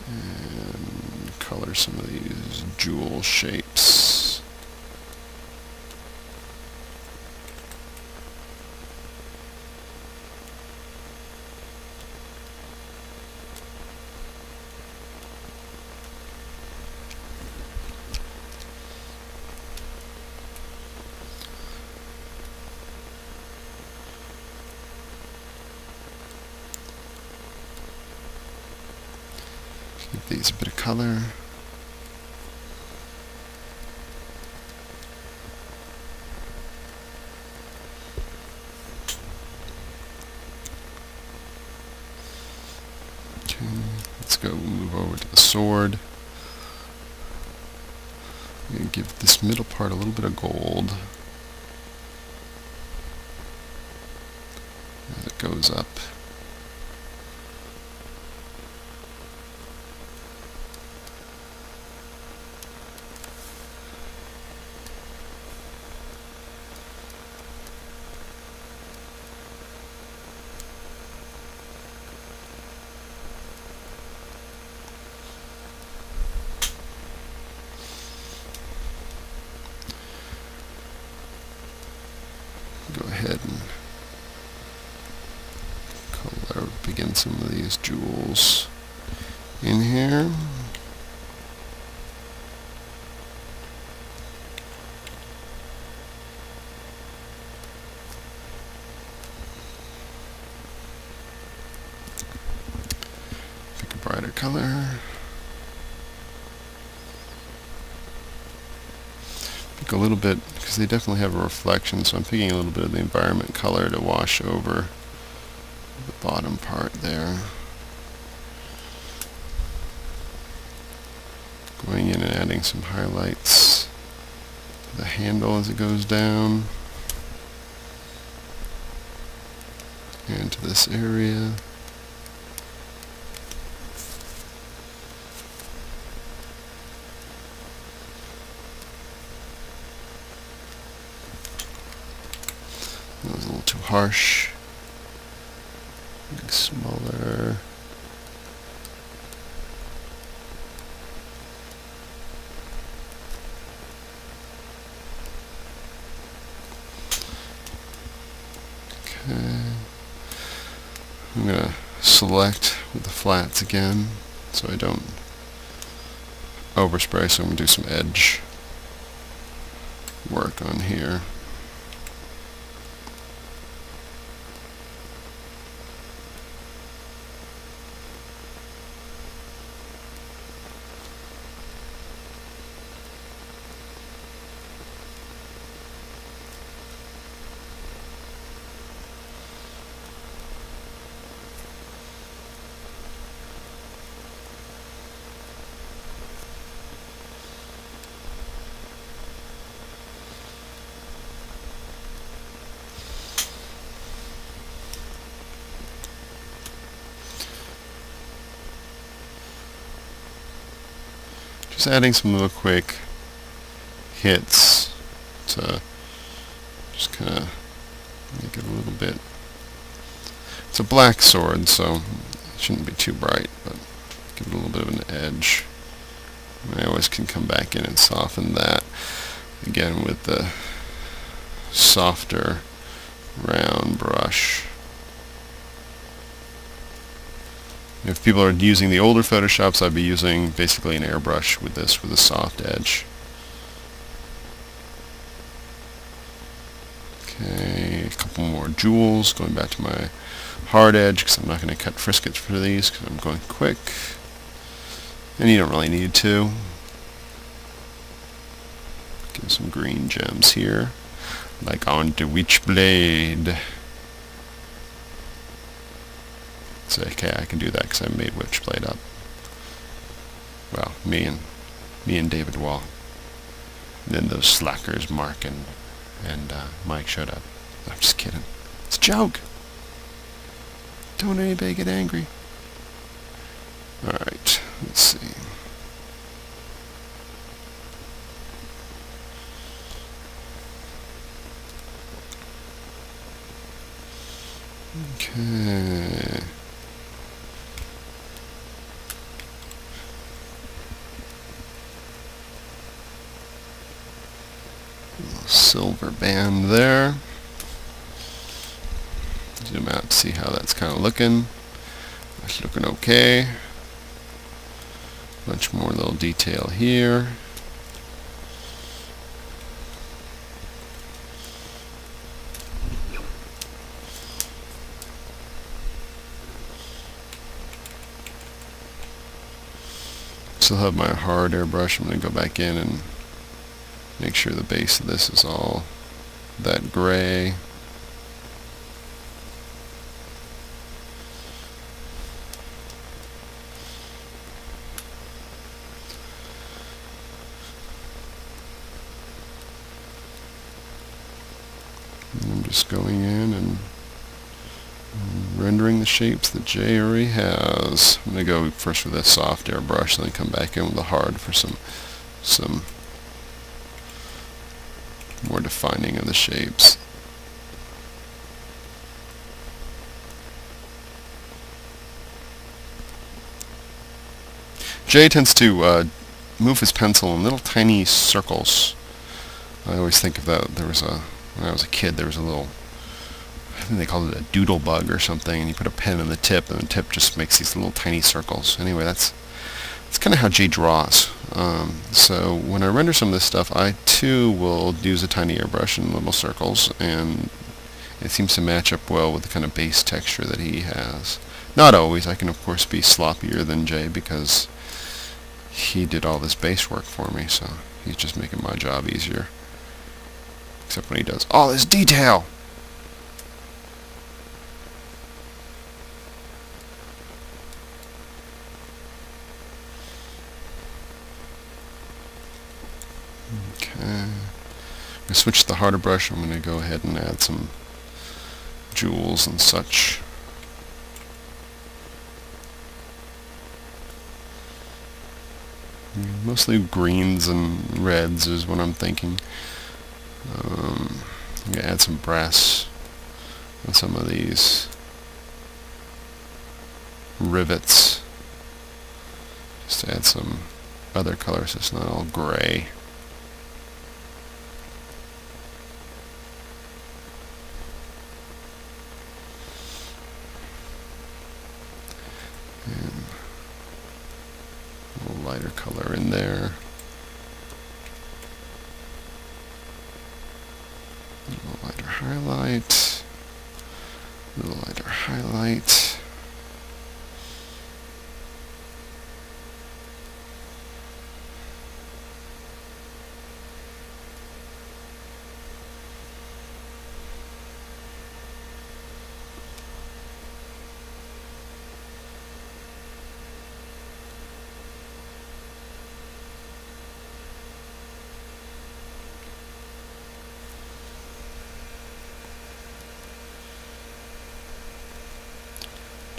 Speaker 1: and color some of these jewel shapes. Give these a bit of color. Okay, let's go move over to the sword. I'm going to give this middle part a little bit of gold as it goes up. Go ahead and color, begin some of these jewels in here. color. Pick a little bit, because they definitely have a reflection, so I'm picking a little bit of the environment color to wash over the bottom part there. Going in and adding some highlights to the handle as it goes down. And to this area. That was a little too harsh. Make it smaller. Okay. I'm going to select with the flats again so I don't overspray, so I'm going to do some edge work on here. Just adding some little quick hits to just kind of make it a little bit. It's a black sword, so it shouldn't be too bright, but give it a little bit of an edge. And I always can come back in and soften that again with the softer round brush. If people are using the older Photoshops, I'd be using basically an airbrush with this, with a soft edge. Okay, a couple more jewels, going back to my hard edge, because I'm not going to cut friskets for these, because I'm going quick. And you don't really need to. Give some green gems here, like on the Witchblade. It's okay, I can do that because I made Witchblade up. Well, me and David Wall. And then those slackers, Mark and Mike, showed up. I'm just kidding. It's a joke. Don't anybody get angry. Alright, let's see. Okay. Silver band there. Zoom out to see how that's kind of looking. That's looking okay. Much more little detail here. Still have my hard airbrush. I'm going to go back in and make sure the base of this is all that gray. And I'm just going in and rendering the shapes that Jay already has. I'm going to go first with a soft airbrush, then come back in with the hard for some more defining of the shapes. Jay tends to move his pencil in little tiny circles. I always think of that. When I was a kid, there was a little, I think they called it a doodle bug or something, and you put a pen on the tip, and the tip just makes these little tiny circles. Anyway, that's kind of how Jay draws. So when I render some of this stuff, I too will use a tiny airbrush in little circles, and it seems to match up well with the kind of base texture that he has. Not always. I can of course be sloppier than Jay because he did all this base work for me, so he's just making my job easier. Except when he does all this detail! Okay. I'm going to switch to the harder brush. I'm going to go ahead and add some jewels and such. Mostly greens and reds is what I'm thinking. I'm going to add some brass on some of these rivets. Just to add some other colors so it's not all gray. And a little lighter color in there. A little lighter highlight. A little lighter highlight.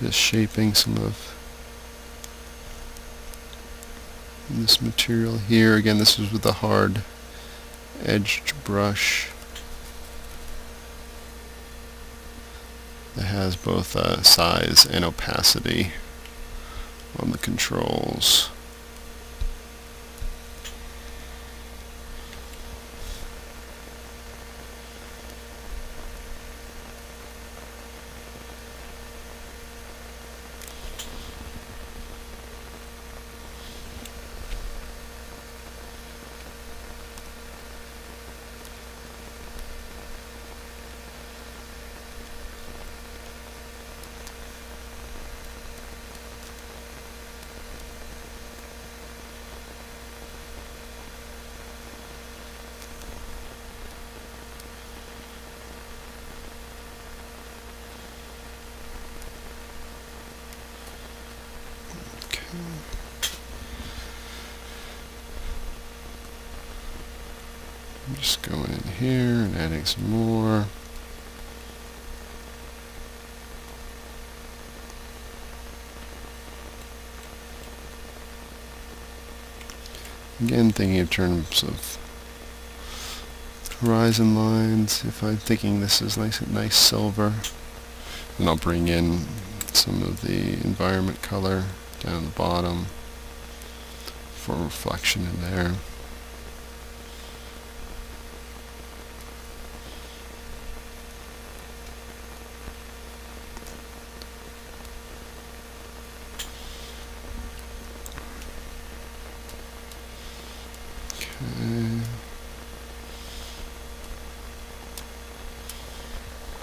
Speaker 1: Just shaping some of this material here. Again, this is with a hard edged brush that has both size and opacity on the controls. I'm just going in here and adding some more. Again, thinking in terms of horizon lines. If I'm thinking this is nice silver, then I'll bring in some of the environment color down the bottom for reflection in there.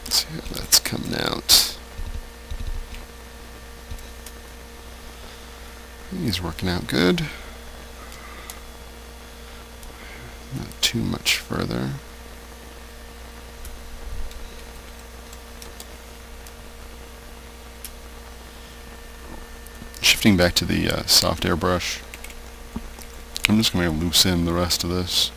Speaker 1: Let's see how that's coming out. He's working out good. Not too much further. Shifting back to the soft airbrush, I'm just going to loosen the rest of this.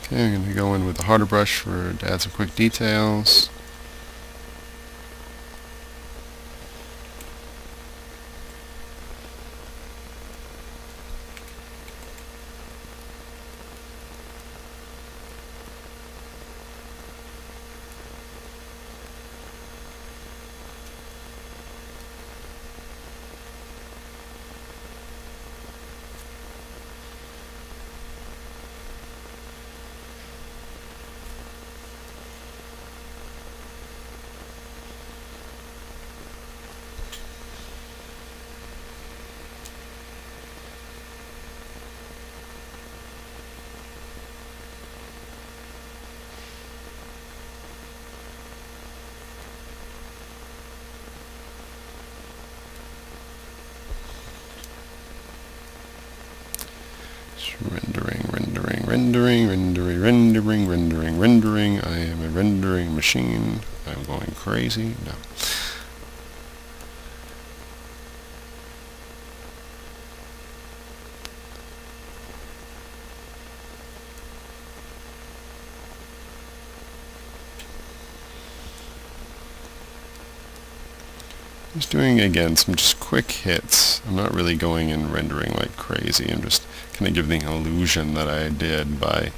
Speaker 1: Okay, I'm going to go in with the harder brush to add some quick details. Rendering. I am a rendering machine. I'm going crazy. No. Just doing, again, some just quick hits. I'm not really going and rendering like crazy. I'm just kind of giving the illusion that I did by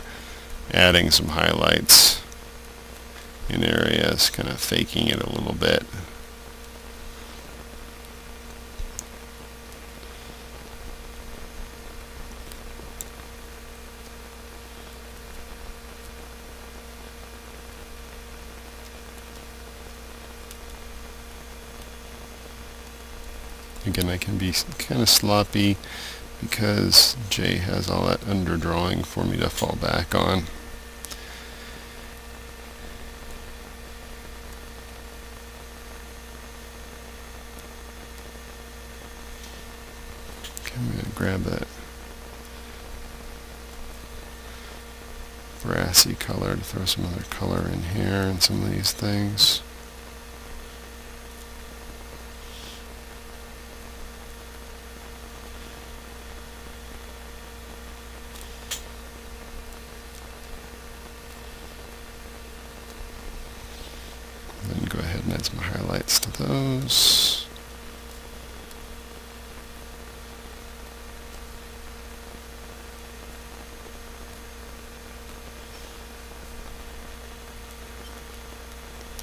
Speaker 1: adding some highlights in areas, kind of faking it a little bit. Again, I can be kind of sloppy because Jay has all that underdrawing for me to fall back on. Okay, I'm going to grab that brassy color to throw some other color in here and some of these things. Then go ahead and add some highlights to those.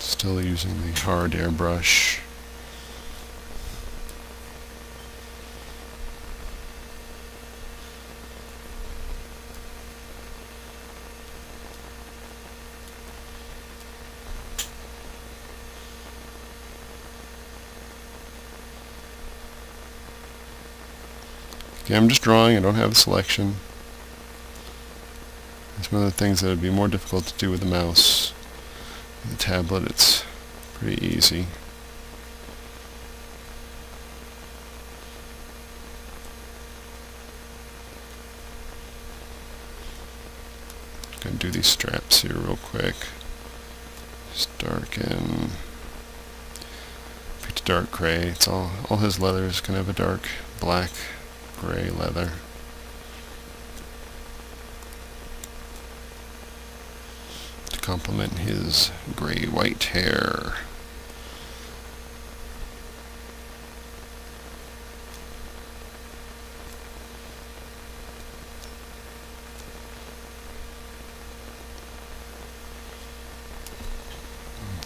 Speaker 1: Still using the hard airbrush. Okay, I'm just drawing, I don't have a selection. It's one of the things that would be more difficult to do with the mouse. With the tablet, it's pretty easy. I'm going to do these straps here real quick. Just darken. Picked a dark gray. It's all his leather is going to have a dark black gray leather. To complement his gray-white hair.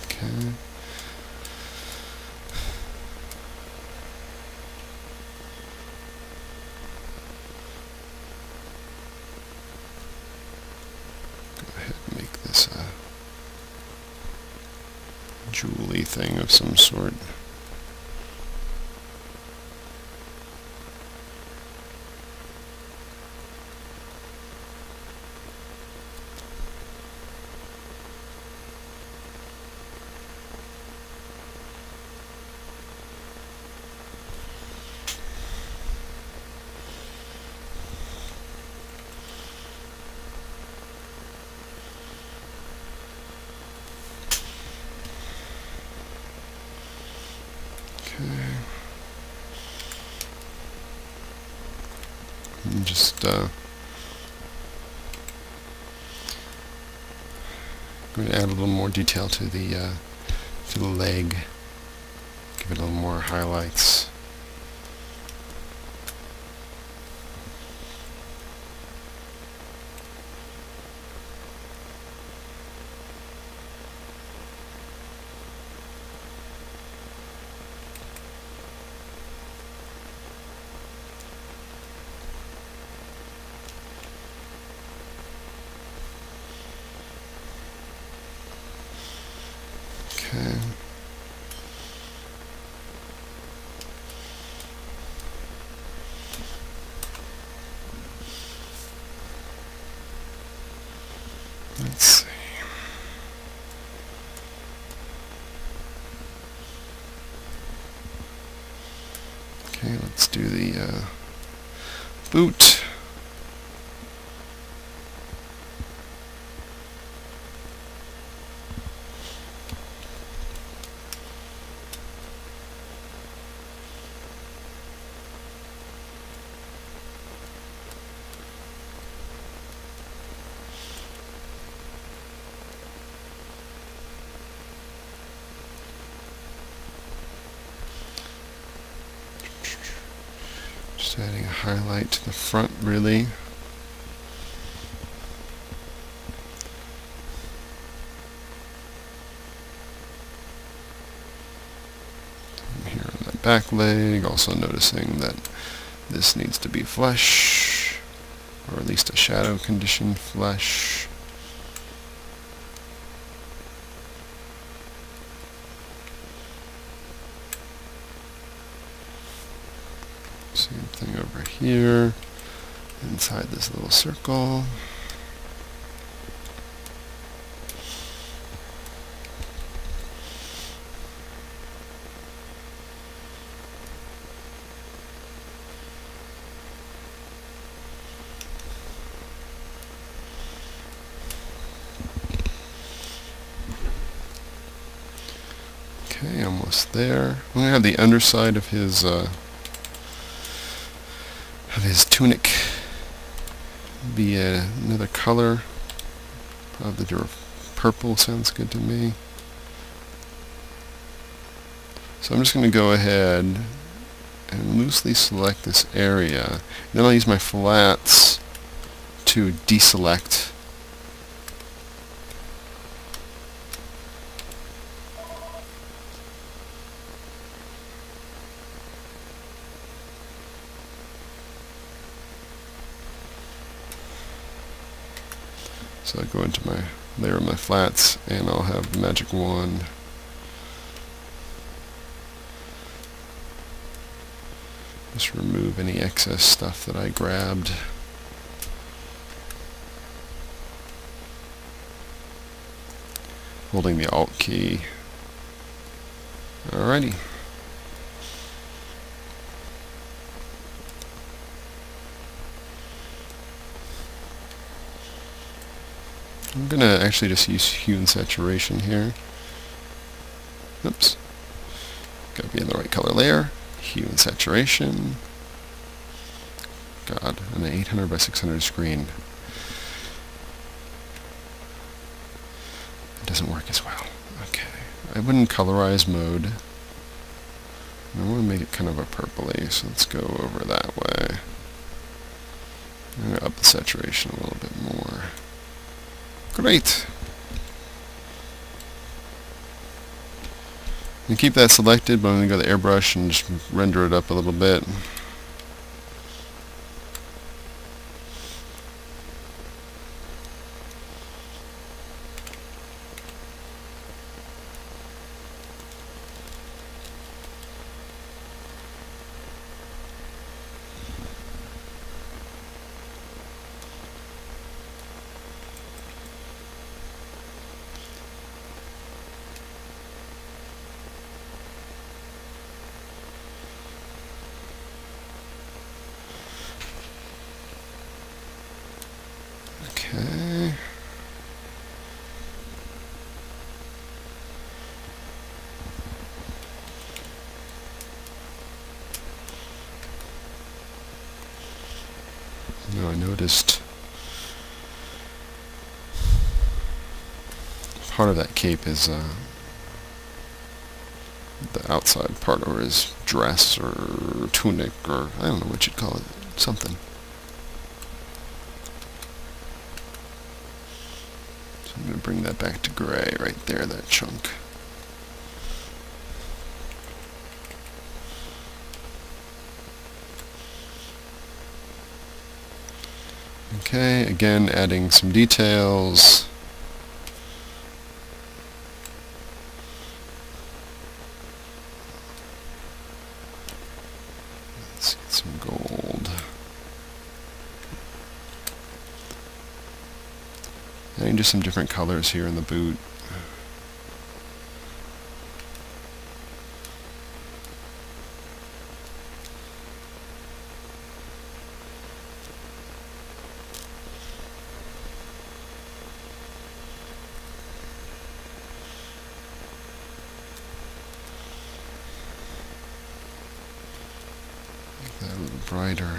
Speaker 1: Okay. This jewelry thing of some sort. And just I'm going to add a little more detail to the leg. Give it a little more highlights. Okay. Let's see. Okay, let's do the boot. Just adding a highlight to the front, really. Here on that back leg, also noticing that this needs to be flesh, or at least a shadow conditioned flesh. Same thing over here, inside this little circle. Okay, almost there. I'm going to have the underside of his tunic be another color. Probably purple sounds good to me. So I'm just going to go ahead and loosely select this area. Then I'll use my flats to deselect. So I go into my layer of my flats, and I'll have the magic wand. Just remove any excess stuff that I grabbed. Holding the Alt key. Alrighty. I'm going to actually just use hue and saturation here. Oops. Got to be in the right color layer. Hue and saturation. God, an 800 by 600 screen. It doesn't work as well. Okay. I went in colorize mode. I want to make it kind of a purpley, so let's go over that way. I'm going to up the saturation a little bit more. Great. And keep that selected, but I'm going to go to the airbrush and just render it up a little bit. Okay. Now I noticed part of that cape is the outside part, or his dress or tunic, or I don't know what you'd call it, something. So I'm going to bring that back to gray right there, that chunk. Okay, again adding some details. Let's get some gold. Adding just some different colors here in the boot. That a little brighter.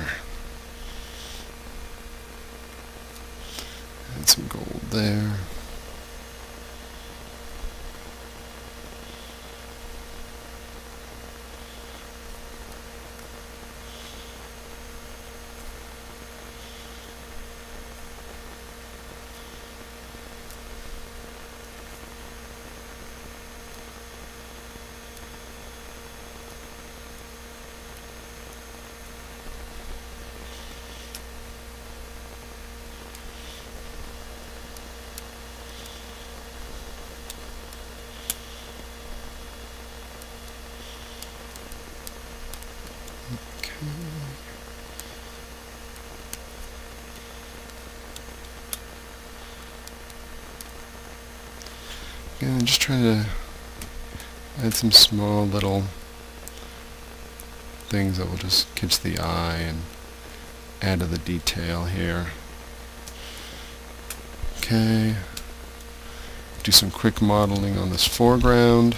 Speaker 1: Add some gold there. Again, I'm just trying to add some small little things that will just catch the eye and add to the detail here. Okay. Do some quick modeling on this foreground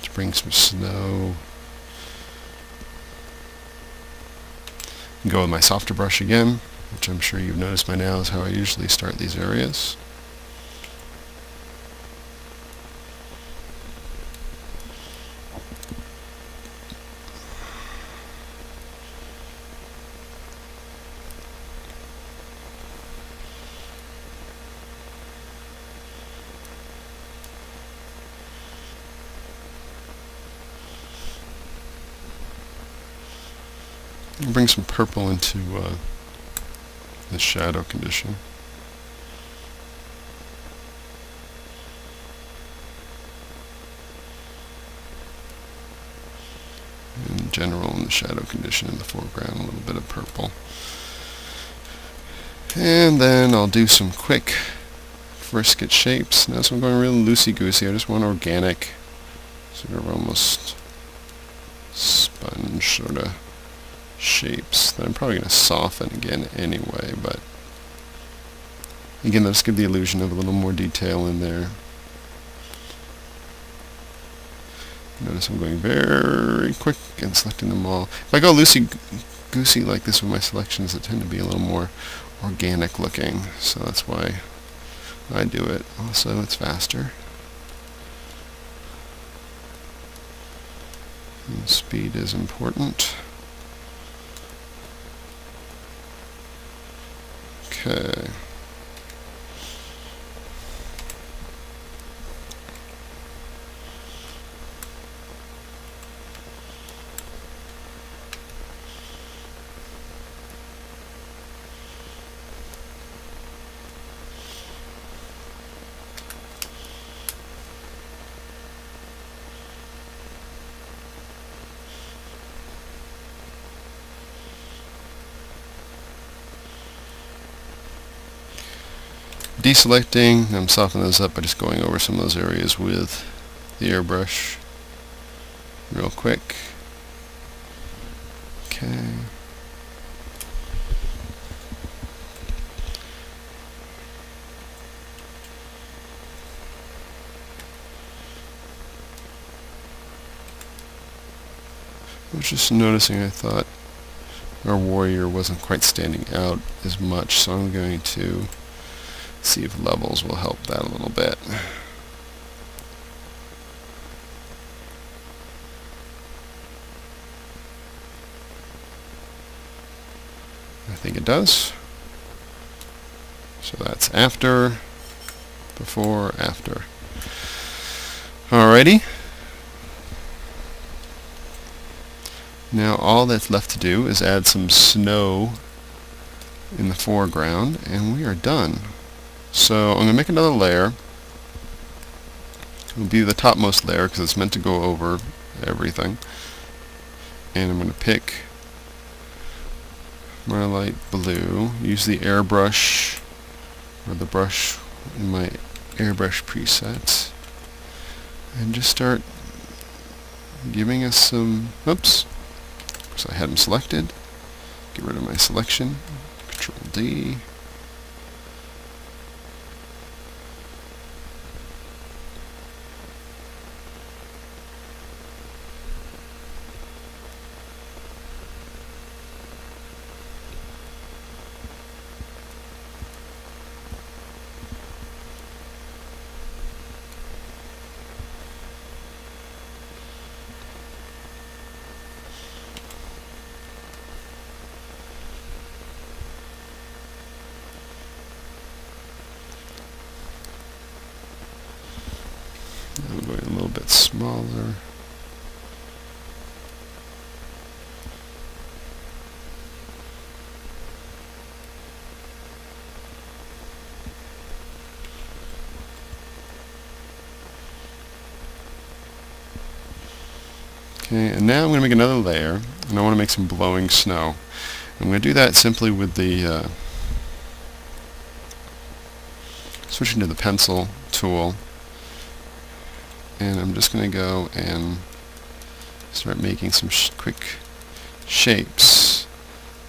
Speaker 1: to bring some snow. Go with my softer brush again, which I'm sure you've noticed by now is how I usually start these areas. And bring some purple into the shadow condition. In general, in the shadow condition in the foreground, a little bit of purple. And then I'll do some quick frisket shapes. Now, so I'm going real loosey-goosey. I just want organic, sort of almost sponge sort of shapes that I'm probably going to soften again anyway, but again, let's give the illusion of a little more detail in there. Notice I'm going very quick and selecting them all. If I go loosey-goosey like this with my selections, they tend to be a little more organic looking, so that's why I do it. Also, it's faster. And speed is important. Okay. Deselecting, I'm softening those up by just going over some of those areas with the airbrush real quick. Okay. I was just noticing, I thought our warrior wasn't quite standing out as much, so I'm going to See if levels will help that a little bit. I think it does. So that's after, before, after. Alrighty. Now all that's left to do is add some snow in the foreground, and we are done. So I'm going to make another layer. It will be the topmost layer because it's meant to go over everything. And I'm going to pick my light blue, use the airbrush, or the brush in my airbrush presets, and just start giving us some, oops, so I had them selected, get rid of my selection, Control D, I'm going a little bit smaller. Okay, and now I'm going to make another layer, and I want to make some blowing snow. I'm going to do that simply with the switching to the pencil tool, and I'm just going to go and start making some quick shapes.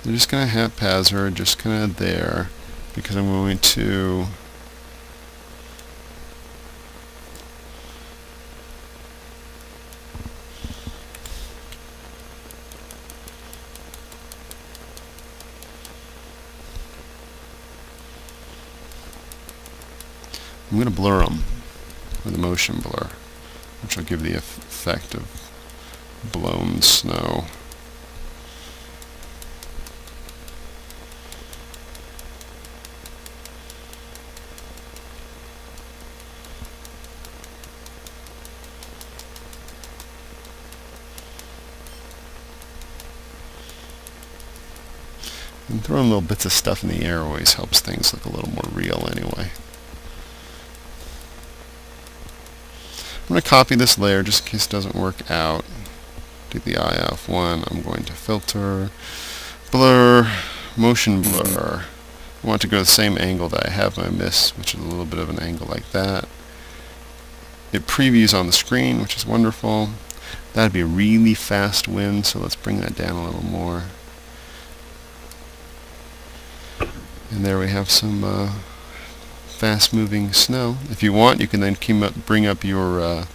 Speaker 1: I'm just kind of haphazard, just kind of there, because I'm going to blur them with a motion blur, which will give the effect of blown snow. And throwing little bits of stuff in the air always helps things look a little more real anyway. I'm going to copy this layer just in case it doesn't work out. Do the IF one. I'm going to filter, blur, motion blur. I want to go to the same angle that I have my mist, which is a little bit of an angle like that. It previews on the screen, which is wonderful. That'd be a really fast wind, so let's bring that down a little more. And there we have some fast-moving snow. If you want, you can then bring up your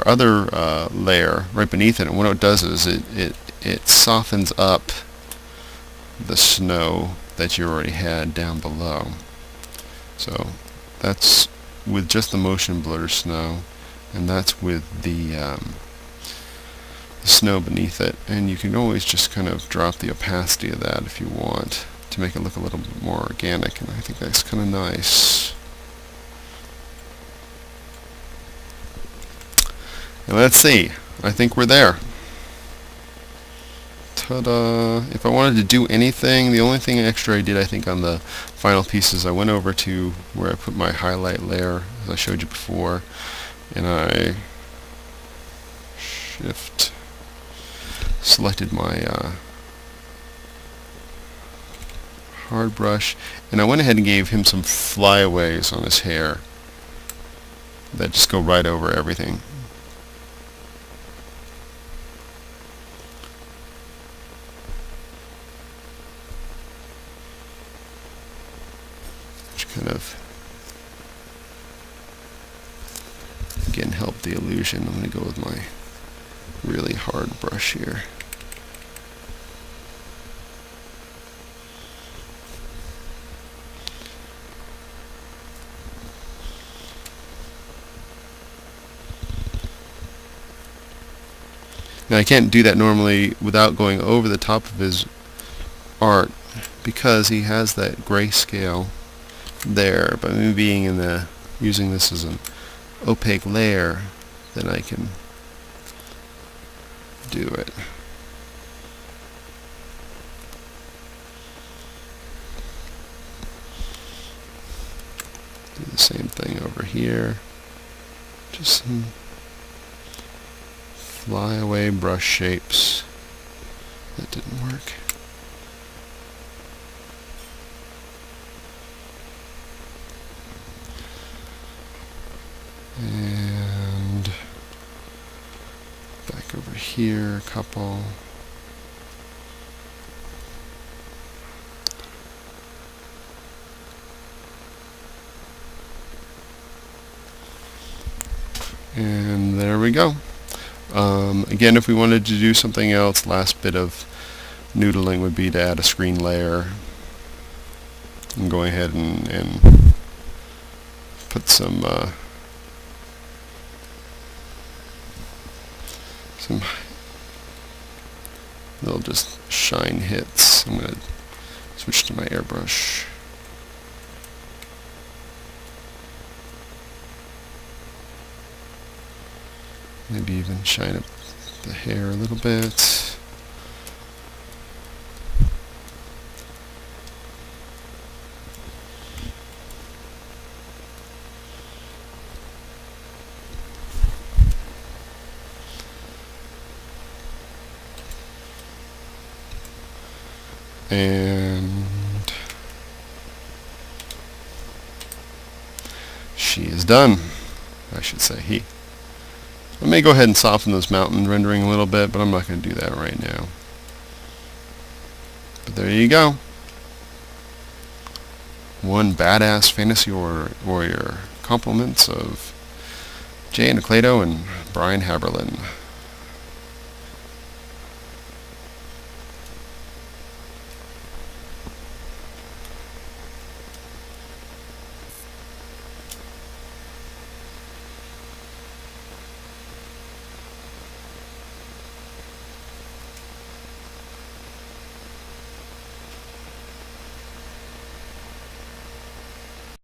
Speaker 1: other layer right beneath it, and what it does is it softens up the snow that you already had down below. So that's with just the motion blur snow, and that's with the snow beneath it. And you can always just kind of drop the opacity of that if you want, to make it look a little bit more organic, and I think that's kind of nice. And let's see, I think we're there. Ta-da! If I wanted to do anything, the only thing extra I did, I think, on the final piece is I went over to where I put my highlight layer, as I showed you before, and I selected my hard brush, and I went ahead and gave him some flyaways on his hair that just go right over everything. Which kind of, again, help the illusion. I'm going to go with my really hard brush here. Now I can't do that normally without going over the top of his art because he has that grayscale there, but me being in the using this as an opaque layer, then I can do it. Do the same thing over here. Just some flyaway brush shapes. That didn't work. And back over here a couple. And there we go. Again, if we wanted to do something else, last bit of noodling would be to add a screen layer. I'm going ahead and put some little just shine hits. I'm going to switch to my airbrush. Maybe even shine up the hair a little bit. And she is done. I should say he. I may go ahead and soften this mountain rendering a little bit, but I'm not going to do that right now. But there you go. One badass fantasy warrior. Compliments of Jay Anacleto and Brian Haberlin.